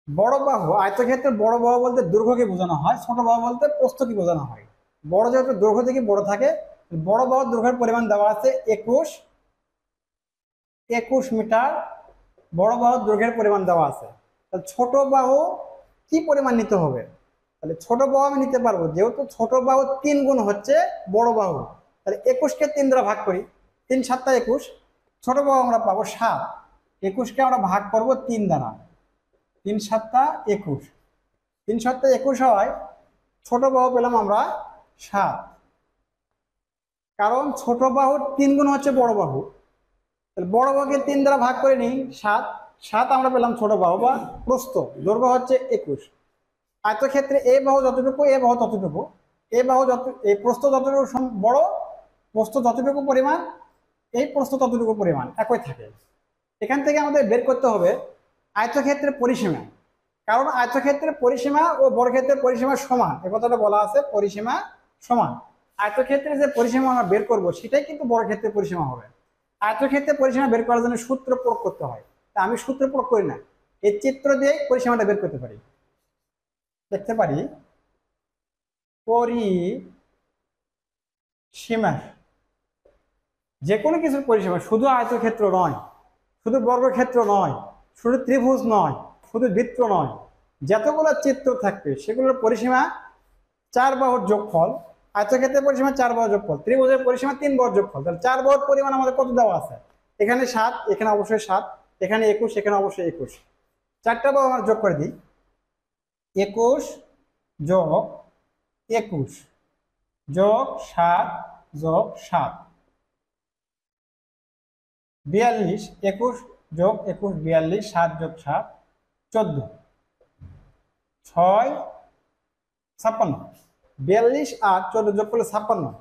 বড় বাহু, আয়তক্ষেত্রের বড় বাহু বলতে দৈর্ঘ্যকে বোঝানো হয়, ছোট বাহু বলতে প্রস্থকে বোঝানো হয়। বড় যেহেতু দৈর্ঘ্য থেকে বড় থাকে, বড় বাহুর দৈর্ঘ্যের পরিমাণ দেওয়া আছে 21 মিটার, বড় বাহুর দৈর্ঘ্যের পরিমাণ দেওয়া আছে। তাহলে ছোট বাহু কি পরিমাণ নিতে হবে? তাহলে ছোট বাহু আমি নিতে পারবো, যেহেতু ছোট বাহু 3 গুণ হচ্ছে বড় বাহু, তাহলে 21কে 3 দ্বারা ভাগ করি, 3 7 21, ছোট বাহু আমরা পাবো 7। 21কে আমরা ভাগ করব 3 দ্বারা, 3 7 21, 3 7 21 হয়, ছোট বাহু পেলাম আমরা 7। কারণ ছোট বাহুর 3 গুণ হচ্ছে বড় বাহু, তাহলে বড় বাহুকে 3 দ্বারা ভাগ করে নিই, 7 আমরা পেলাম ছোট বাহু বা প্রস্থ, দৈর্ঘ্য হচ্ছে 21। আয়তক্ষেত্রে এ বাহু যতটুকু, এ বাহু ততটুকু, এ বাহু এই প্রস্থ যতটুকু বড়, প্রস্থ যতটুকু পরিমাণ, এই প্রস্থ ততটুকু পরিমাণ একই থাকে। এখান থেকে আমাদের বের করতে হবে আয়তক্ষেত্রের পরিসীমা, কারণ আয়তক্ষেত্রের পরিসীমা ও বর্গক্ষেত্রের পরিসীমা সমান, এ কথাটা বলা আছে, পরিসীমা সমান। আয়তক্ষেত্রে যে পরিসীমা আমরা বের করব সেটাই কিন্তু বর্গক্ষেত্রের পরিসীমা হবে। আয়তক্ষেত্রের পরিসীমা বের করার জন্য সূত্র প্রয়োগ করতে হয়, তা আমি সূত্র প্রয়োগ করি না, এই চিত্র দিয়ে পরিসীমাটা বের করতে পারি। দেখতে পারি পরিসীমা, যে কোনো কিছুর পরিসীমা, শুধু আয়তক্ষেত্র নয়, শুধু বর্গক্ষেত্র নয়, শুধু ত্রিভুজ নয়, শুধু বৃত্ত নয়, যতগুলো চিত্র থাকবে সেগুলোর পরিসীমা 4 বাহুর যোগফল। আয়তক্ষেত্রের পরিসীমা 4 বাহুর যোগফল, ত্রিভুজের পরিসীমা 3 বাহুর যোগফল। তাহলে 4 বাহুর পরিমাণ আমাদের কত দেওয়া আছে? এখানে 7, এখানে অবশ্যই 7, এখানে 21, এখানে অবশ্যই 21। 4টা বাহু আমরা যোগ করে দিই, 21 যোগ 21 যোগ 7 যোগ 7, 42, 21 যোগ 21 42, 7 যোগ 7 14, 6 56, 42 আর 14 যোগ করলে 56।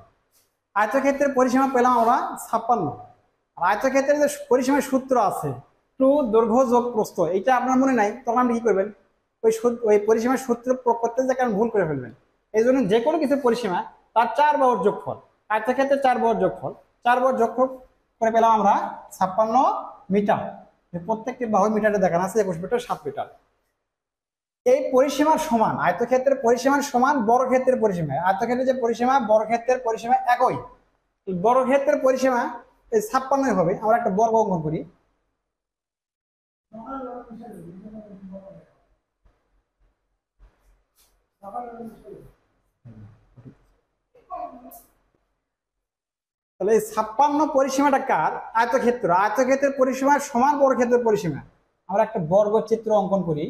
আয়তক্ষেত্রের পরিসীমা পেলাম আমরা 56। আর আয়তক্ষেত্রের যে পরিসীমার সূত্র আছে, 2 দৈর্ঘ্য যোগ প্রস্থ, এইটা আপনার মনে নাই, তখন আপনি কি করবেন, ওই পরিসীমার সূত্র প্রয়োগ করতে যে কারণ ভুল করে ফেলবেন। এই জন্য যে কোনো কিছু পরিসীমা তার 4 বাহুর যোগফল, আয়তক্ষেত্রে 4 বাহুর যোগফল, 4 বাহুর যোগফল করে পেলাম আমরা 56 মিটার। প্রত্যেকটি বাহু মিটারে দেখানো আছে 21 মিটার 7 মিটার। এই পরিসীমার সমান, আয়তক্ষেত্রের পরিসীমার সমান বর্গক্ষেত্রের পরিসীমা। আয়তক্ষেত্রের যে পরিসীমা, বর্গক্ষেত্রের পরিসীমা একই। বর্গক্ষেত্রের পরিসীমা এই 56 হবে। আমরা একটা বর্গ অঙ্কন করি, তাহলে এই 56 পরিসীমাটা কার? আয়তক্ষেত্র। আয়তক্ষেত্রের পরিসীমা সমান বর্গক্ষেত্রের পরিসীমা। আমরা একটা বর্গচিত্র অঙ্কন করি,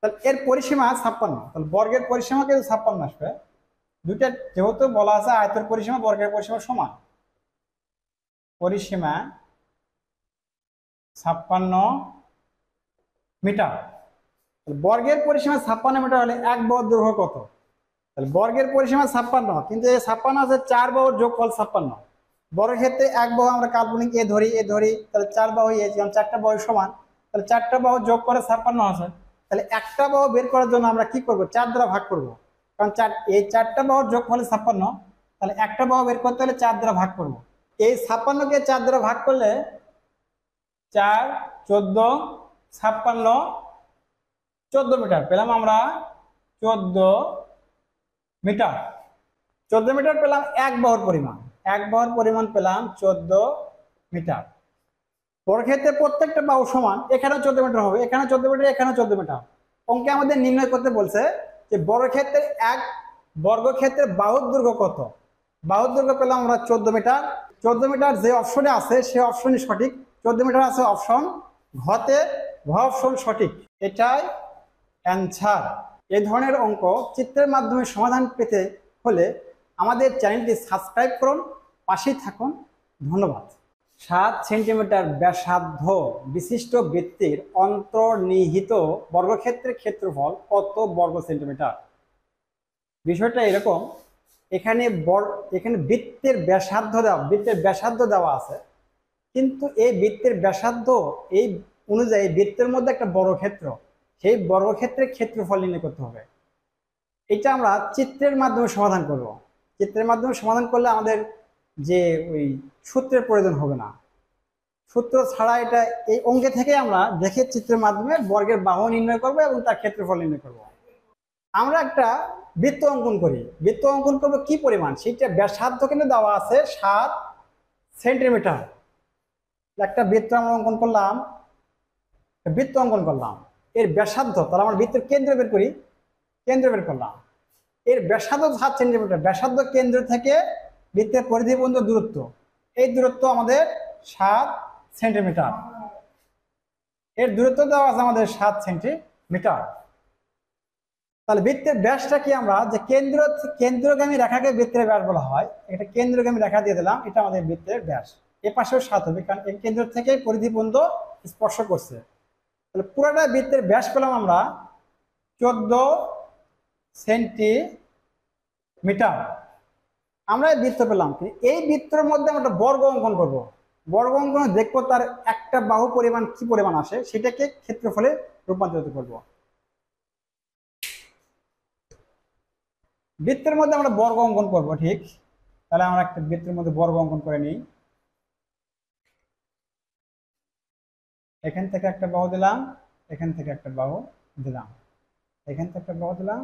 তাহলে এর পরিসীমা 56, তাহলে বর্গের পরিসীমা কিন্তু 56 আসবে। দুইটা যেহেতু বলা আছে আয়তের পরিসীমা বর্গের পরিসীমা সমান, পরিসীমা 56 মিটার। বর্গের পরিসীমা 56 মিটার হলে এক বাহুর দৈর্ঘ্য কত? তাহলে বর্গের পরিসীমা 56, কিন্তু এই 56 আছে 4 বাহুর যোগফল 56। বর্গক্ষেত্রে এক বাহু আমরা কাল্পনিক এ ধরি, তাহলে 4 বাহু এ, যেমন 4টা বাহু সমান, তাহলে 4টা বাহু যোগ করে 56 আছে। তাহলে একটা বাহু বের করার জন্য আমরা কি করব? 4 দ্বারা ভাগ করব, কারণ এই 4টা বাহুর যোগফল 56। তাহলে একটা বাহু বের করতে হলে 4 দ্বারা ভাগ করব। এই 56কে 4 দ্বারা ভাগ করলে 4 14 56 14 মিটার পেলাম আমরা, 14 মিটার। 14 মিটার পেলাম এক বাহুর পরিমাণ, এক বাহুর পরিমাণ পেলাম 14 মিটার। বর্গক্ষেত্রে প্রত্যেকটা বাহু সমান, এখানেও 14 মিটার হবে, এখানেও 14 মিটার, এখানেও 14 মিটার। অঙ্কে আমাদের নির্ণয় করতে বলছে যে বর্গক্ষেত্রের এক বর্গক্ষেত্রের বাহুর দৈর্ঘ্য কত? বাহুর দৈর্ঘ্য পেলাম আমরা 14 মিটার। 14 মিটার যে অপশনে আছে সে অপশনই সঠিক। 14 মিটার আছে অপশন ঘতে, ঘ অপশন সঠিক, এটাই অ্যান্সার। এই ধরনের অঙ্ক চিত্রের মাধ্যমে সমাধান পেতে হলে আমাদের চ্যানেলটি সাবস্ক্রাইব করুন, পাশেই থাকুন। ধন্যবাদ। 7 সেন্টিমিটার ব্যাসার্ধ বিশিষ্ট বৃত্তের অন্তর্নিহিত বর্গক্ষেত্রের ক্ষেত্রফল কত বর্গ সেন্টিমিটার? বিষয়টা এরকম, এখানে বৃত্তের ব্যাসার্ধ দেওয়া আছে, কিন্তু এই বৃত্তের ব্যাসার্ধ এই অনুযায়ী বৃত্তের মধ্যে একটা বর্গক্ষেত্র, সেই বর্গক্ষেত্রের ক্ষেত্রফল নির্ণয় করতে হবে। এটা আমরা চিত্রের মাধ্যমে সমাধান করব। চিত্রের মাধ্যমে সমাধান করলে আমাদের যে ওই সূত্রের প্রয়োজন হবে না। সূত্র ছাড়া এটা এই অঙ্কে থেকে আমরা দেখে চিত্রের মাধ্যমে বর্গের বাহু নির্ণয় করব এবং তার ক্ষেত্রফল নির্ণয় করব। আমরা একটা বৃত্ত অঙ্কন করি। বৃত্ত অঙ্কন করবো কি পরিমাণ, সেটা ব্যাসার্ধ কিন্তু দেওয়া আছে 7 সেন্টিমিটার। একটা বৃত্ত আমরা অঙ্কন করলাম, এর ব্যাসার্ধ, তাহলে আমরা বৃত্তের কেন্দ্র বের করি, কেন্দ্র বের করলাম, এর ব্যাসার্ধ 7 সেন্টিমিটার। ব্যাসার্ধ কেন্দ্র থেকে বৃত্তের পরিধি পর্যন্ত দূরত্ব, এই দূরত্ব আমাদের 7 সেন্টিমিটার। এর দূরত্ব দেওয়া আছে আমাদের 7 সেন্টিমিটার। তাহলে বৃত্তের ব্যাসটা কি, আমরা যে কেন্দ্রগামী রেখাকে বৃত্তের ব্যাস বলা হয়, এটা কেন্দ্রগামী রেখা দিয়ে দিলাম, এটা আমাদের বৃত্তের ব্যাস। এ পাশেও 7 হবে, কারণ এই কেন্দ্র থেকে পরিধি পর্যন্ত স্পর্শ করছে। তাহলে পুরোটা বৃত্তের ব্যাস পেলাম আমরা 14 সেন্টিমিটার। আমরা এই বৃত্ত পেলাম। এই বৃত্তের মধ্যে আমরা বর্গ অঙ্কন করব। বর্গ অঙ্কনে দেখবো তার একটা বাহু পরিমাণ কি পরিমাণ আসে, সেটাকে ক্ষেত্রফলে রূপান্তরিত করব। বৃত্তের মধ্যে আমরা বর্গ অঙ্কন করব, ঠিক। তাহলে আমরা একটা বৃত্তের মধ্যে বর্গ অঙ্কন করে নিই। এখান থেকে একটা বাহু দিলাম, এখান থেকে একটা বাহু দিলাম, এখান থেকে একটা বাহু দিলাম।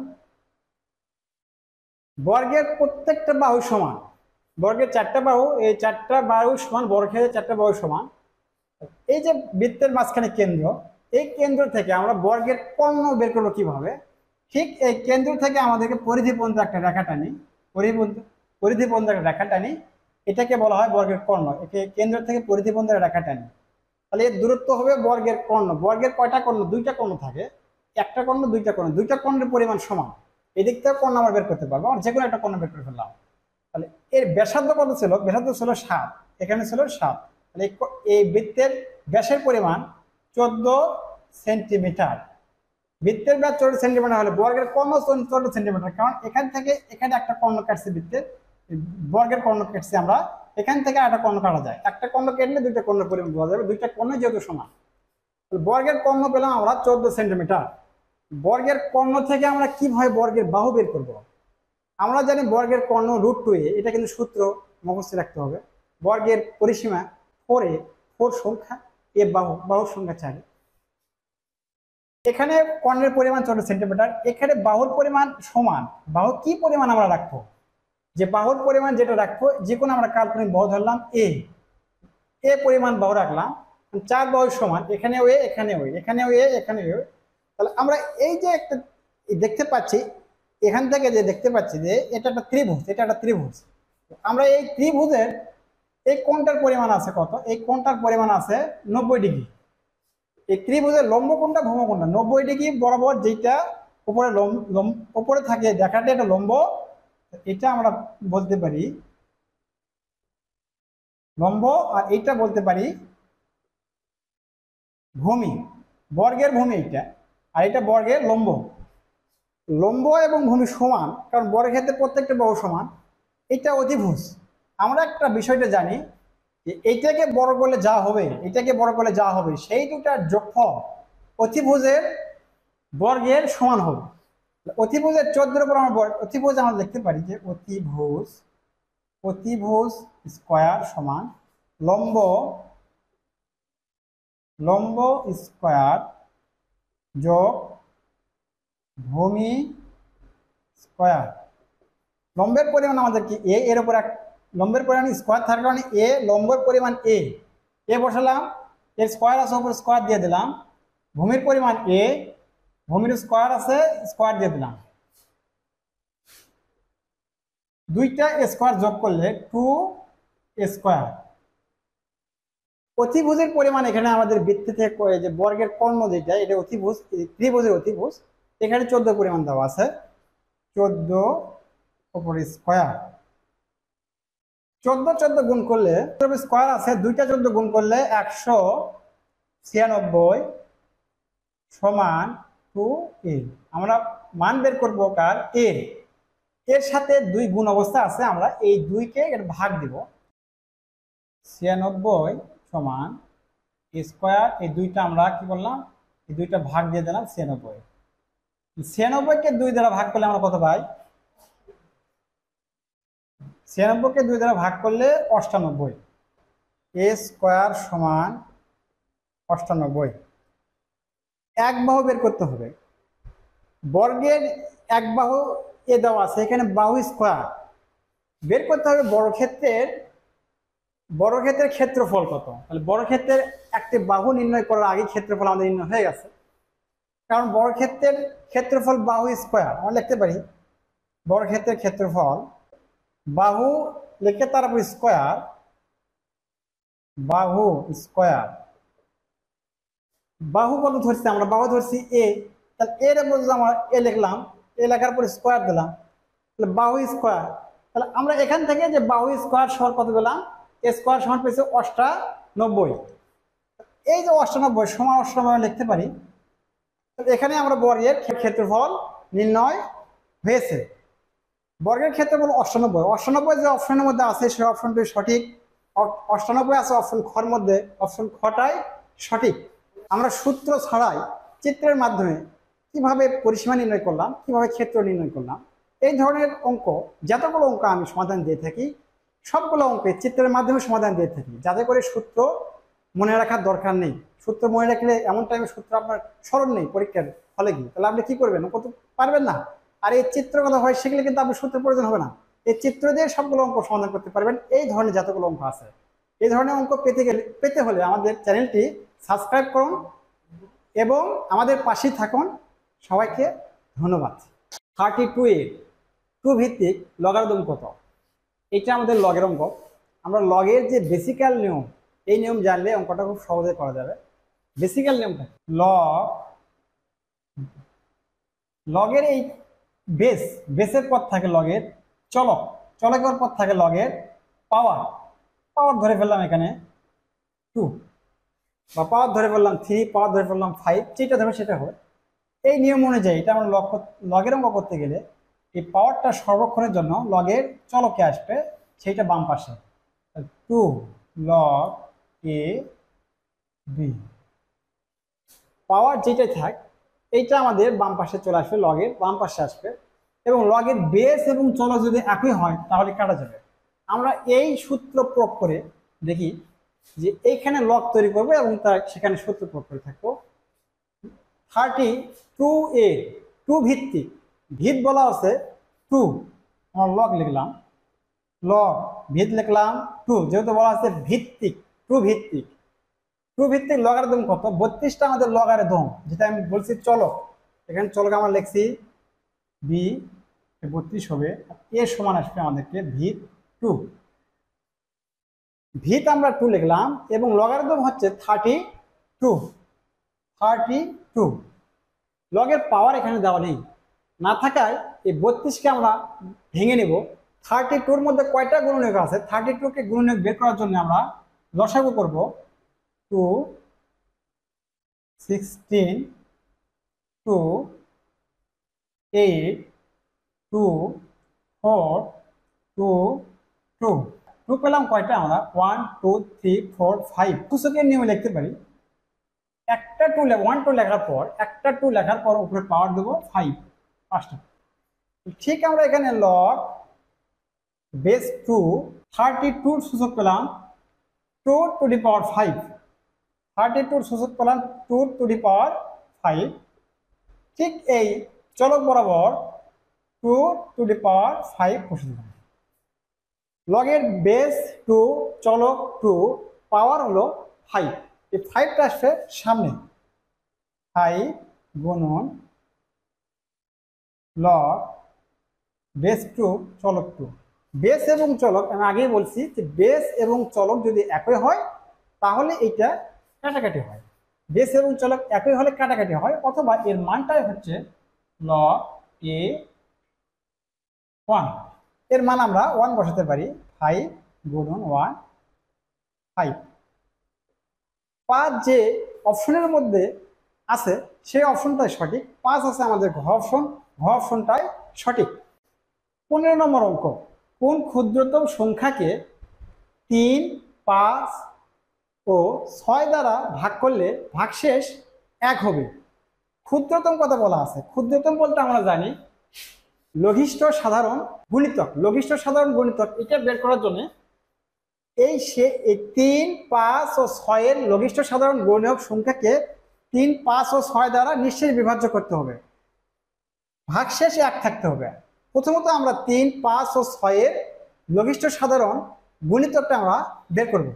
বর্গের প্রত্যেকটা বাহু সমান, বর্গের 4টা বাহু, এই 4টা বাহু সমান, বর্গের 4টা বাহু সমান। এই যে বৃত্তের মাঝখানে কেন্দ্র, এই কেন্দ্র থেকে আমরা বর্গের কর্ণ বের করবো কিভাবে? ঠিক এই কেন্দ্র থেকে আমাদেরকে পরিধি পর্যন্ত একটা রেখা টানি, পরিধি পর্যন্ত একটা রেখা টানি, এটাকে বলা হয় বর্গের কর্ণ। একে কেন্দ্র থেকে পরিধি পর্যন্ত রেখা টানি, তাহলে এর দূরত্ব হবে বর্গের কর্ণ। বর্গের কয়টা কর্ণ? 2টা কর্ণ থাকে, একটা কর্ণ 2টা কর্ণ, 2টা কর্ণের পরিমাণ সমান। এদিক থেকে কর্ণ আমরা বের করতে পারবো, আর যে কোনো একটা কর্ণ বের করে ফেললাম। তাহলে এর ব্যাসার্ধ কত ছিল? ব্যাসার্ধ ছিল 7, এখানে ছিল 7। তাহলে এই বৃত্তের ব্যাসের পরিমাণ 14 সেন্টিমিটার। বৃত্তের ব্যাস 14 সেন্টিমিটার হলে বর্গের কর্ণ 14 সেন্টিমিটার, কারণ এখান থেকে এখানে একটা কর্ণ কাটছে, বৃত্তের বর্গের কর্ণ কাটছে আমরা, এখান থেকে একটা কর্ণ কাটা যায়। একটা কর্ণ কেটলে 2টা কর্ণের পরিমাণ বোঝা যাবে, 2টা কর্ণ যেহেতু সমান। বর্গের কর্ণ পেলাম আমরা 14 সেন্টিমিটার। বর্গের কর্ণ থেকে আমরা কিভাবে বর্গের বাহু বের করব? আমরা জানি বর্গের কর্ণ √2a, এটা কিন্তু সূত্র মুখস্থ রাখতে হবে। বর্গের পরিসীমা 4a, 4 সংখ্যা, এ বাহুর সংখ্যা 4। এখানে কর্ণের পরিমাণ 14 সেন্টিমিটার, এখানে বাহুর পরিমাণ সমান। বাহু কি পরিমাণ আমরা রাখবো? যে বাহুর পরিমাণ যেটা রাখবো, যে কোনো আমরা কাল্পনিক বাহু ধরলাম এ পরিমাণ বাহু রাখলাম, 4 বাহু সমান, এখানেও এ, এখানেও এ, এখানেও এ, এখানেও এ। তাহলে আমরা এই যে একটা দেখতে পাচ্ছি, এখান থেকে যে দেখতে পাচ্ছি যে এটা একটা ত্রিভুজ, এটা একটা ত্রিভুজ। আমরা এই ত্রিভুজের এই কোণটার পরিমাণ আছে কত? এই কোণটার পরিমাণ আছে 90 ডিগ্রি। এই ত্রিভুজের লম্ব কোণটা, ভূম কোণটা 90 ডিগ্রি বরাবর, যেটা উপরে উপরে থাকে দেখাটা এটা লম্ব, এটা আমরা বলতে পারি লম্ব, আর এটা বলতে পারি ভূমি। বর্গের ভূমি এটা, আর এটা বর্গের লম্ব। লম্ব এবং ভূমি সমান, কারণ বর্গের ক্ষেত্রে প্রত্যেকটা বাহু সমান। এটা অধিভুজ। আমরা একটা বিষয়টা জানি যে এইটাকে বড় করলে যা হবে, এটাকে বড় করলে যা হবে, সেই দুটার যোগফল অতিভুজের বর্গের সমান হবে। অতিভুজের 14 উপর আমরা অতিভুজ আমরা দেখতে পারি যে অতিভুজ স্কয়ার সমান লম্ব স্কয়ার যোগ ভূমি স্কয়ার। লম্বের পরিমাণ আমাদের কি? এর উপর লম্বের পরিমাণ স্কয়ার থাকার কারণে লম্বের পরিমাণ এ বসালাম, এর স্কয়ার আছে উপর, স্কয়ার দিয়ে দিলাম। ভূমির পরিমাণ ভূমির স্কয়ার আছে, স্কয়ার দিয়ে দিলাম। দুইটা স্কোয়ার যোগ করলে 2 স্কোয়ার। অতিভুজের পরিমাণ এখানে আমাদের বৃত্তি থেকে যে বর্গের কর্ণ যেটা, এটা অতিভুজ, ত্রিভুজের অতিভুজ, এখানে 14 পরিমাণ দেওয়া আছে, 14 উপর স্কোয়ার। 14 গুণ করলে স্কোয়ার আছে, দুইটা 14 গুণ করলে 196 সমান 2a। আমরা মান বের করবো কার, এর সাথে 2 গুণ অবস্থা আছে, আমরা এই 2কে এর ভাগ দিব। 96 সমান স্কোয়ার, এই 2টা আমরা কি করলাম, এই 2টা ভাগ দিয়ে দিলাম 96। 96কে 2 দ্বারা ভাগ করলে আমরা কত পাই, 96কে 2 দ্বারা ভাগ করলে 98। এ স্কোয়ার সমান 98। এক বাহু বের করতে হবে, বর্গের এক বাহু এ দেওয়া আছে, এখানে বাহু স্কোয়ার বের করতে হবে। বর্গক্ষেত্রের ক্ষেত্রফল কত, তাহলে বর্গক্ষেত্রের একটি বাহু নির্ণয় করার আগে ক্ষেত্রফল আমাদের নির্ণয় হয়ে গেছে, কারণ বর্গক্ষেত্রের ক্ষেত্রফল বাহু স্কোয়ার। আমরা লিখতে পারি বর্গক্ষেত্রের ক্ষেত্রফল বাহু লিখে তারপর স্কোয়ার, বাহু স্কোয়ার। বাহু কত ধরছি আমরা, বাহু ধরছি এ, তাহলে এর মধ্যে আমরা এ লিখলাম, এ লেখার পর স্কোয়ার দিলাম, তাহলে বাহু স্কোয়ার। তাহলে আমরা এখান থেকে যে বাহু স্কোয়ার সমান কত পেলাম, এ স্কোয়ার সমান পেয়েছে 98। এই যে 98 সমান 98 লিখতে পারি, এখানে আমরা বর্গের ক্ষেত্রফল নির্ণয় হয়েছে। বর্গের ক্ষেত্রফল 98। 98 যে অপশনের মধ্যে আছে সেই অপশনটি সঠিক, 98 আছে অপশন খর মধ্যে, অপশন খটাই সঠিক। আমরা সূত্র ছাড়াই চিত্রের মাধ্যমে কিভাবে পরিসীমা নির্ণয় করলাম, কিভাবে ক্ষেত্র নির্ণয় করলাম, এই ধরনের অঙ্ক, যতগুলো অঙ্ক আমি সমাধান দিয়ে থাকি সবগুলো অঙ্কে চিত্রের মাধ্যমে সমাধান দিয়ে থাকি, যাতে করে সূত্র মনে রাখার দরকার নেই। সূত্র মনে রাখলে এমন টাইমে সূত্র আপনার স্মরণ নেই পরীক্ষার ফলে গিয়ে, তাহলে আপনি কি করবেন, অঙ্ক তো পারবেন না। আর এই চিত্র কথা হয় সেগুলো কিন্তু আপনার সূত্রের প্রয়োজন হবে না, এই চিত্র দিয়ে সবগুলো অঙ্ক সমাধান করতে পারবেন। এই ধরনের যতগুলো অঙ্ক আছে, এই ধরনের অঙ্ক পেতে হলে আমাদের চ্যানেলটি সাবস্ক্রাইব করুন এবং আমাদের পাশেই থাকুন। সবাইকে ধন্যবাদ। 32 এর 2 ভিত্তিক লগারিদম কত, এটা আমাদের লগের অঙ্ক। আমরা লগের যে বেসিক্যাল নিয়ম, এই নিয়ম জানলে অঙ্কটা খুব সহজে করা যাবে। বেসিক্যাল নিয়মটা লগের এই বেসের পর থাকে লগের চলকের পর থাকে লগের পাওয়ার ধরে ফেললাম এখানে 2, বা পাওয়ার ধরে ফেললাম 3, পাওয়ার ধরে ফেললাম 5, যেটা ধরবে সেটা হবে। এই নিয়ম অনুযায়ী এটা আমরা লগের অঙ্ক করতে গেলে এই পাওয়ারটা সর্বক্ষণের জন্য লগের চলকে আসবে, সেইটা বাম পাশে 2 log a b। পাওয়ার যেটাই থাক এইটা আমাদের বাম পাশে চলে আসবে, লগের বাম পাশে আসবে, এবং লগের বেস এবং চলক যদি একই হয় তাহলে কাটা যাবে। আমরা এই সূত্র প্রয়োগ করে দেখি যে এইখানে লগ তৈরি করবো এবং তার সেখানে সূত্র প্রয়োগ করে থাকবো। 32a 2 ভিত্তিক, ভিত বলা আছে 2, আমরা লগ লিখলাম, লগ ভিত লিখলাম 2, যেহেতু বলা আছে ভিত্তিক 2 ভিত্তিক। 2 ভিত্তিক লগারিদম কত, 32টা আমাদের লগারিদম, যেটা আমি বলছি চলক, এখানে চলক আমরা লিখছি b, 32 হবে, এ সমান আসবে আমাদেরকে ভিত 2। ভিত আমরা 2 লিখলাম এবং লগারিদম হচ্ছে 32। লগের পাওয়ার এখানে দেওয়া নেই, না থাকায় এই 32কে আমরা ভেঙে নেব। 32-র মধ্যে কয়টা গুণনীয়ক আছে, 32কে গুণনীয়ক বের করার জন্য আমরা লসাগু করব। 2, 16, 2, 8, 2, 4, 2, 2 পেলাম কয়টা, আমরা 1, 2, 3, 4, 5 সূচকের নিয়মে লিখতে পারি। একটা 1, 2 লেখার পর একটা 2 লেখার পর উপরে পাওয়ার দেবো 5, 5টা। ঠিক আমরা এখানে লগ বেস 2 32 সূচক পেলাম 2 টু দি পাওয়ার 5, 32 সূচক পেলাম 2 টু দি পাওয়ার 5। ঠিক এই চলক বরাবর 2 টু দি পাওয়ার 5 বসে দিলাম। লগের বেস 2, চলক 2, পাওয়ার হলো 5, এই 5টা আসবে সামনে, 5 গুণন লগ বেস 2 চলক 2, বেস এবং চলক আমি আগেই বলছি যে বেস এবং চলক যদি একই হয় তাহলে এটা কাটাকাটি হয়। বেস এবং চলক একই হলে কাটাকাটি হয়, অথবা এর মানটাই হচ্ছে log a 1। এর মান আমরা 1 বসাতে পারি, 5 গুণন 1 5। 5 যে অপশনের মধ্যে আছে সেই অপশনটাই সঠিক, 5 আছে আমাদের ঘ অপশন, ঘ অপশনটাই সঠিক। 15 নম্বর অঙ্ক, কোন ক্ষুদ্রতম সংখ্যাকে 3, 5 ও 6 দ্বারা ভাগ করলে ভাগশেষ 1 হবে? ক্ষুদ্রতম কথা বলা আছে। ক্ষুদ্রতম বলতে আমরা জানি লঘিষ্ঠ সাধারণ গুণিতক। লঘিষ্ঠ সাধারণ গুণিতক এটা বের করার জন্য এই 3, 5 ও 6 এর লঘিষ্ঠ সাধারণ গুণিতক সংখ্যাকে 3, 5 ও 6 দ্বারা নিঃশেষ বিভাজ্য করতে হবে, ভাগশেষ 1 থাকতে হবে। প্রথমত আমরা 3, 5 ও 6 এর লঘিষ্ঠ সাধারণ গুণিতকটা আমরা বের করব।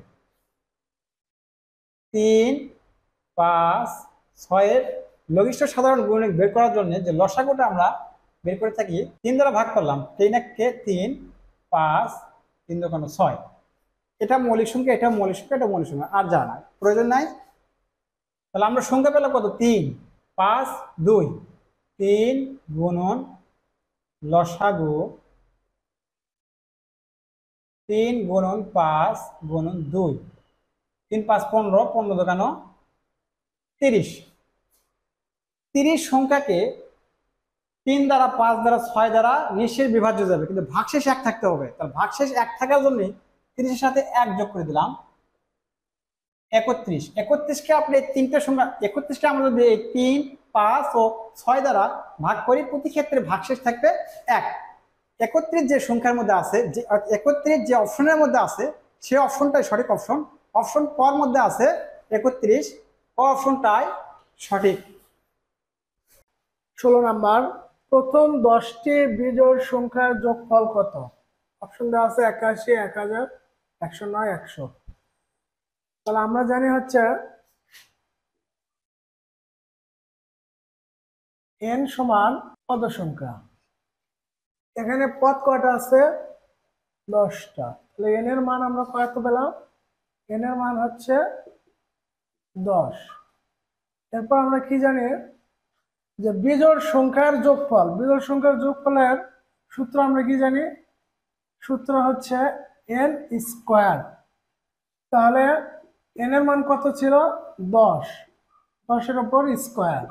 3, 5, 6 এর লঘিষ্ঠ সাধারণ গুণিতক বের করার জন্য যে লসাগুটা আমরা বের করে থাকি, 3 দ্বারা ভাগ করলাম, 3 কে 3, 5, 3 দোকান 6। এটা মৌলিক সংখ্যা, এটা মৌলিক সংখ্যা, এটা মৌলিক সংখ্যা, আর জানা প্রয়োজন নাই। তাহলে আমরা সংখ্যা পেলাম কত? 3, 5, 2। 3 গুণন লসাগু 3 গুণন 5 গুণন 2, 3, 5, 15, 15 দোকান 30। 30 সংখ্যাকে 3 দ্বারা, 5 দ্বারা, 6 দ্বারা নিঃশেষ বিভাজ্য যাবে, কিন্তু ভাগশেষ 1 থাকতে হবে। তাহলে ভাগশেষ 1 থাকার জন্য 30 এর সাথে 1 যোগ করে দিলাম, 31। 31 কে আপনি তিনটা সংখ্যা, 31 কে আমরা যদি 3, 5 ও 6 দ্বারা ভাগ করি, প্রতি ক্ষেত্রে ভাগশেষ থাকবে 1। 31 যে সংখ্যার মধ্যে আছে, যে 31 যে অপশনের মধ্যে আছে সেই অপশনটাই সঠিক অপশন। অপশন ক এর মধ্যে আছে 31, ক অপশনটাই সঠিক। 16 নাম্বার, প্রথম 10টি বিজোড় সংখ্যার যোগফল কত? অপশন দেওয়া আছে 81, 1000, 109, 100। তাহলে আমরা জানি হচ্ছে n সমান পদ সংখ্যা। এখানে পদ কয়টা আছে? 10টা। তাহলে n এর মান আমরা কত পেলাম? n এর মান হচ্ছে 10। এরপর আমরা কি জানি যে বিজোড় সংখ্যার যোগফল, বিজোড় সংখ্যার যোগফলের সূত্র আমরা কি জানি? সূত্র হচ্ছে n স্কয়ার। তাহলে n এর মান কত ছিল? 10, 10 এর উপর স্কয়ার,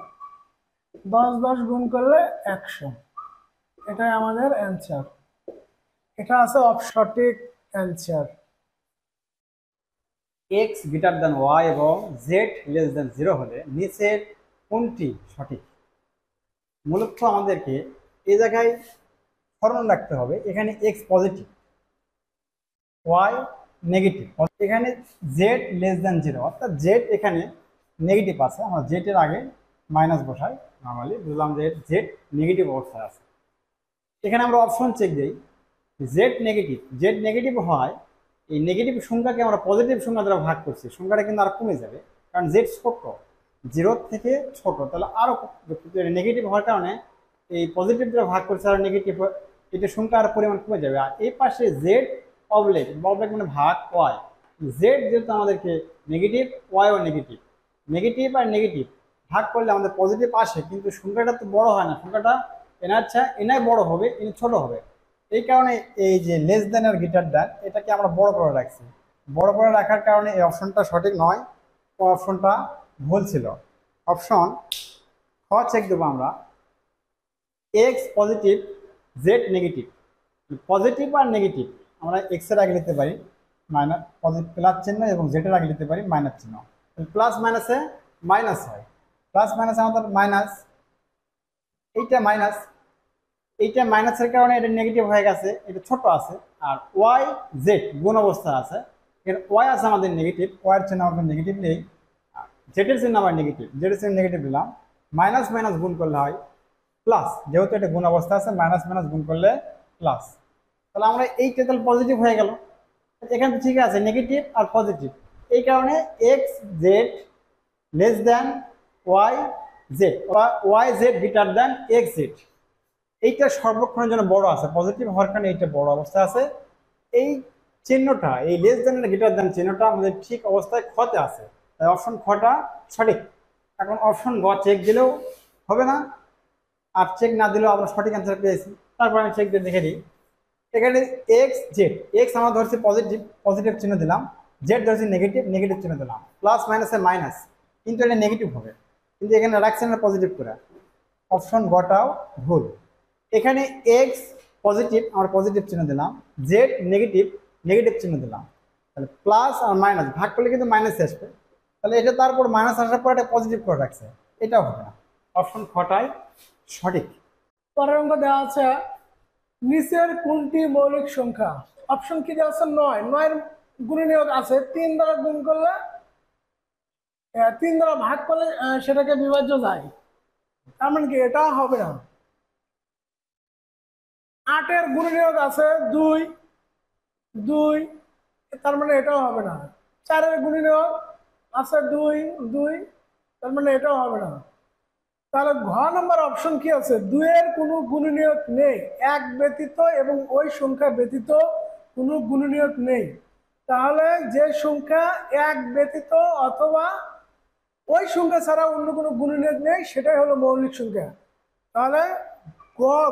10 10 গুণ করলে 100। এটাই আমাদের অ্যান্সার। এটা আছে সঠিক answer. x greater than y এবং z লেস দ্যান 0 হলে নিচের কোনটি সঠিক? মূলত আমাদেরকে এই জায়গায় স্মরণ রাখতে হবে, এখানে x পজিটিভ, y নেগেটিভ, এখানে z লেস দ্যান 0, অর্থাৎ z এখানে নেগেটিভ আছে। আমরা z এর আগে মাইনাস বসাই, নর্মালি বুঝলাম যে z নেগেটিভ অবস্থায় আছে। এখানে আমরা অপশন চেক দিই, z নেগেটিভ, z নেগেটিভ হয়, এই নেগেটিভ সংখ্যাকে আমরা পজিটিভ সংখ্যা দ্বারা ভাগ করছি, সংখ্যাটা কিন্তু আর কমে যাবে, কারণ z ছোট, 0 থেকে ছোট, তাহলে আরো নেগেটিভ হওয়ার কারণে এই পজিটিভ দ্বারা ভাগ করছে আর নেগেটিভ, এটা সংখ্যা আর পরিমাণ কমে যাবে। আর এই পাশে z অবলেট, অবলেট মানে ভাগ y, z যেহেতু আমাদেরকে নেগেটিভ, y ও নেগেটিভ, নেগেটিভ আর নেগেটিভ ভাগ করলে আমাদের পজিটিভ আসে, কিন্তু সংখ্যাটা তো বড় হয় না, সংখ্যাটা এনাই বড় হবে, এনে ছোট হবে। এই কারণে এই যে লেস দেন আর গ্রেটার দেন এটাকে আমরা বড় করে রাখছি। বড় করে রাখার কারণে এই অপশনটা সঠিক নয়, অপশনটা ভুল ছিল। অপশন খ চেক দেবো আমরা, X positive, Z negative. Positive আর নেগেটিভ আমরা এক্স এর আগে নিতে পারি মাইনাস, পজিটিভ প্লাস চিহ্ন, এবং জেড এর আগে নিতে পারি মাইনাস চিহ্ন। প্লাস মাইনাসে মাইনাস হয়, প্লাস মাইনাসে আমাদের মাইনাস, এইটা মাইনাস, এইটা মাইনাসের কারণে এটা নেগেটিভ হয়ে গেছে, এটা ছোট আছে। আর ওয়াই জেড গুণ অবস্থা আছে, এর ওয়াই আছে আমাদের নেগেটিভ, ওয়াই এর চিহ্ন আমাদের নেগেটিভ নেই, জেড এর চিহ্ন আমার নেগেটিভ, জেড এর চিহ্ন নেগেটিভ দিলাম, মাইনাস মাইনাস গুণ করলে হয় প্লাস, যেহেতু এটা গুণ অবস্থা আছে মাইনাস মাইনাস গুণ করলে প্লাস। তাহলে আমরা এইটা তাহলে পজিটিভ হয়ে গেল, এখানে তো ঠিক আছে নেগেটিভ আর পজিটিভ, এই কারণে X Z less than Y Z, Y Z greater than X Z. এইটা সর্বক্ষণের জন্য বড় আছে, পজিটিভ হওয়ার কারণে এইটা বড় অবস্থায় আছে। এই চিহ্নটা, এই লেস দেন গ্রেটার দেন চিহ্নটা আমাদের ঠিক অবস্থায় খতে আছে, তাই অপশন খটা সঠিক। এখন অপশন গ চেক দিলেও হবে না, আর চেক না দিলেও আমরা সঠিক অ্যান্সার পেয়েছি। তারপর আমি চেক দিয়ে দেখে দিই। এখানে এক্স জেড, এক্স আমরা ধরছি পজিটিভ, পজিটিভ চিহ্ন দিলাম, জেড ধরছি নেগেটিভ, নেগেটিভ চিহ্ন দিলাম, প্লাস মাইনাসে মাইনাস, কিন্তু এটা নেগেটিভ হবে, কিন্তু এখানে রাখছেন না পজিটিভ করে। অপশন গটাও ভুল। এখানে এক্স পজিটিভ, আমরা পজিটিভ চিহ্ন দিলাম, জেড নেগেটিভ, নেগেটিভ চিহ্ন দিলাম, তাহলে প্লাস আর মাইনাস ভাগ করলে কিন্তু মাইনাসে আসবে, তাহলে এটা তারপর মাইনাস আসার পর এটা পজিটিভ করে রাখছে, এটাও হবে না। অপশন খটাই সঠিক। পরের অঙ্ক দেওয়া আছে নিচের কোনটি মৌলিক সংখ্যা? অপশন কি দেওয়া আছে? 9, 9 গুণনীয়ক আছে 3 দ্বারা গুণ করলে 3 দ্বারা ভাগ করলে সেটাকে বিভাজ্য যায়, তার মানে কি এটা হবে না। 8 এর গুণনীয়ক আছে 2, 2, তার মানে এটাও হবে না। 4 এর গুণনীয়ক আছে 2, 2, তার মানে এটাও হবে না। তাহলে ঘ নম্বর অপশন কি আছে? 2 এর কোনো গুণনীয়ক নেই, 1 ব্যতীত এবং ওই সংখ্যা ব্যতীত কোনো গুণনীয়ক নেই। তাহলে যে সংখ্যা 1 ব্যতীত অথবা ওই সংখ্যা ছাড়া অন্য কোনো গুণনীয়ক নেই সেটাই হলো মৌলিক সংখ্যা। তাহলে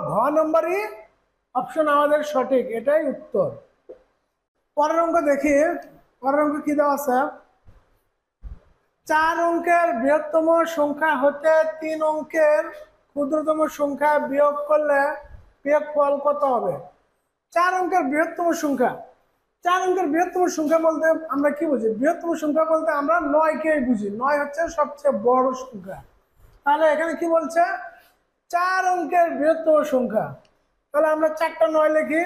ঘ নম্বরই অপশন আমাদের সঠিক, এটাই উত্তর। পরের অঙ্ক দেখি, পরের অঙ্ক কি দেওয়া আছে? 4 অঙ্কের বৃহত্তম সংখ্যা হতে 3 অঙ্কের ক্ষুদ্রতম সংখ্যা বিয়োগ করলে বিয়োগফল কত হবে? 4 অঙ্কের বৃহত্তম সংখ্যা, 4 অঙ্কের বৃহত্তম সংখ্যা বলতে আমরা কি বুঝি? বৃহত্তম সংখ্যা বলতে আমরা 9 কে বুঝি, 9 হচ্ছে সবচেয়ে বড় সংখ্যা। তাহলে এখানে কি বলছে? 4 অঙ্কের বৃহত্তম সংখ্যা, তাহলে আমরা 4টা 9 লিখি,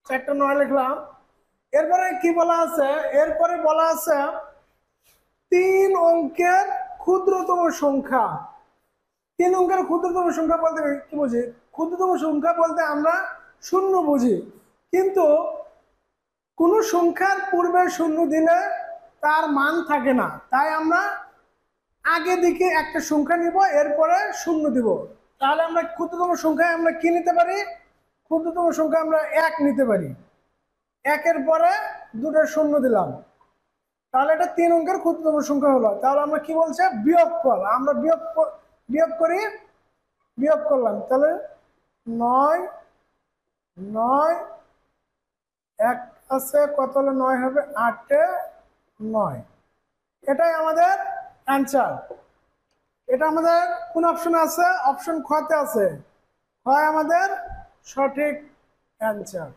4টা 9 লিখলাম। এরপরে কি বলা আছে? এরপরে বলা আছে 3 অঙ্কের ক্ষুদ্রতম সংখ্যা। 3 অঙ্কের ক্ষুদ্রতম সংখ্যা বলতে কি বুঝি? ক্ষুদ্রতম সংখ্যা বলতে আমরা শূন্য বুঝি, কিন্তু কোন সংখ্যার পূর্বে শূন্য দিলে তার মান থাকে না, তাই আমরা আগে দিকে একটা সংখ্যা নিব, এরপরে শূন্য দিব। তাহলে আমরা ক্ষুদ্রতম সংখ্যায় আমরা কি নিতে পারি? ক্ষুদ্রতম সংখ্যা আমরা 1 নিতে পারি, 1-এর পরে 2টা শূন্য দিলাম, তাহলে এটা 3 অঙ্কের ক্ষুদ্রতম সংখ্যা হলো। তাহলে আমরা কি বলছে? বিয়োগফল। আমরা বিয়োগ করি, বিয়োগ করলাম, তাহলে 9, 9, 1 আছে, কত হলে 9 হবে? 8-এ 9, এটাই আমাদের অ্যান্সার। এটা আমাদের কোন অপশনে আছে? অপশন খ তে আছে, হয় আমাদের সঠিক অ্যান্সার।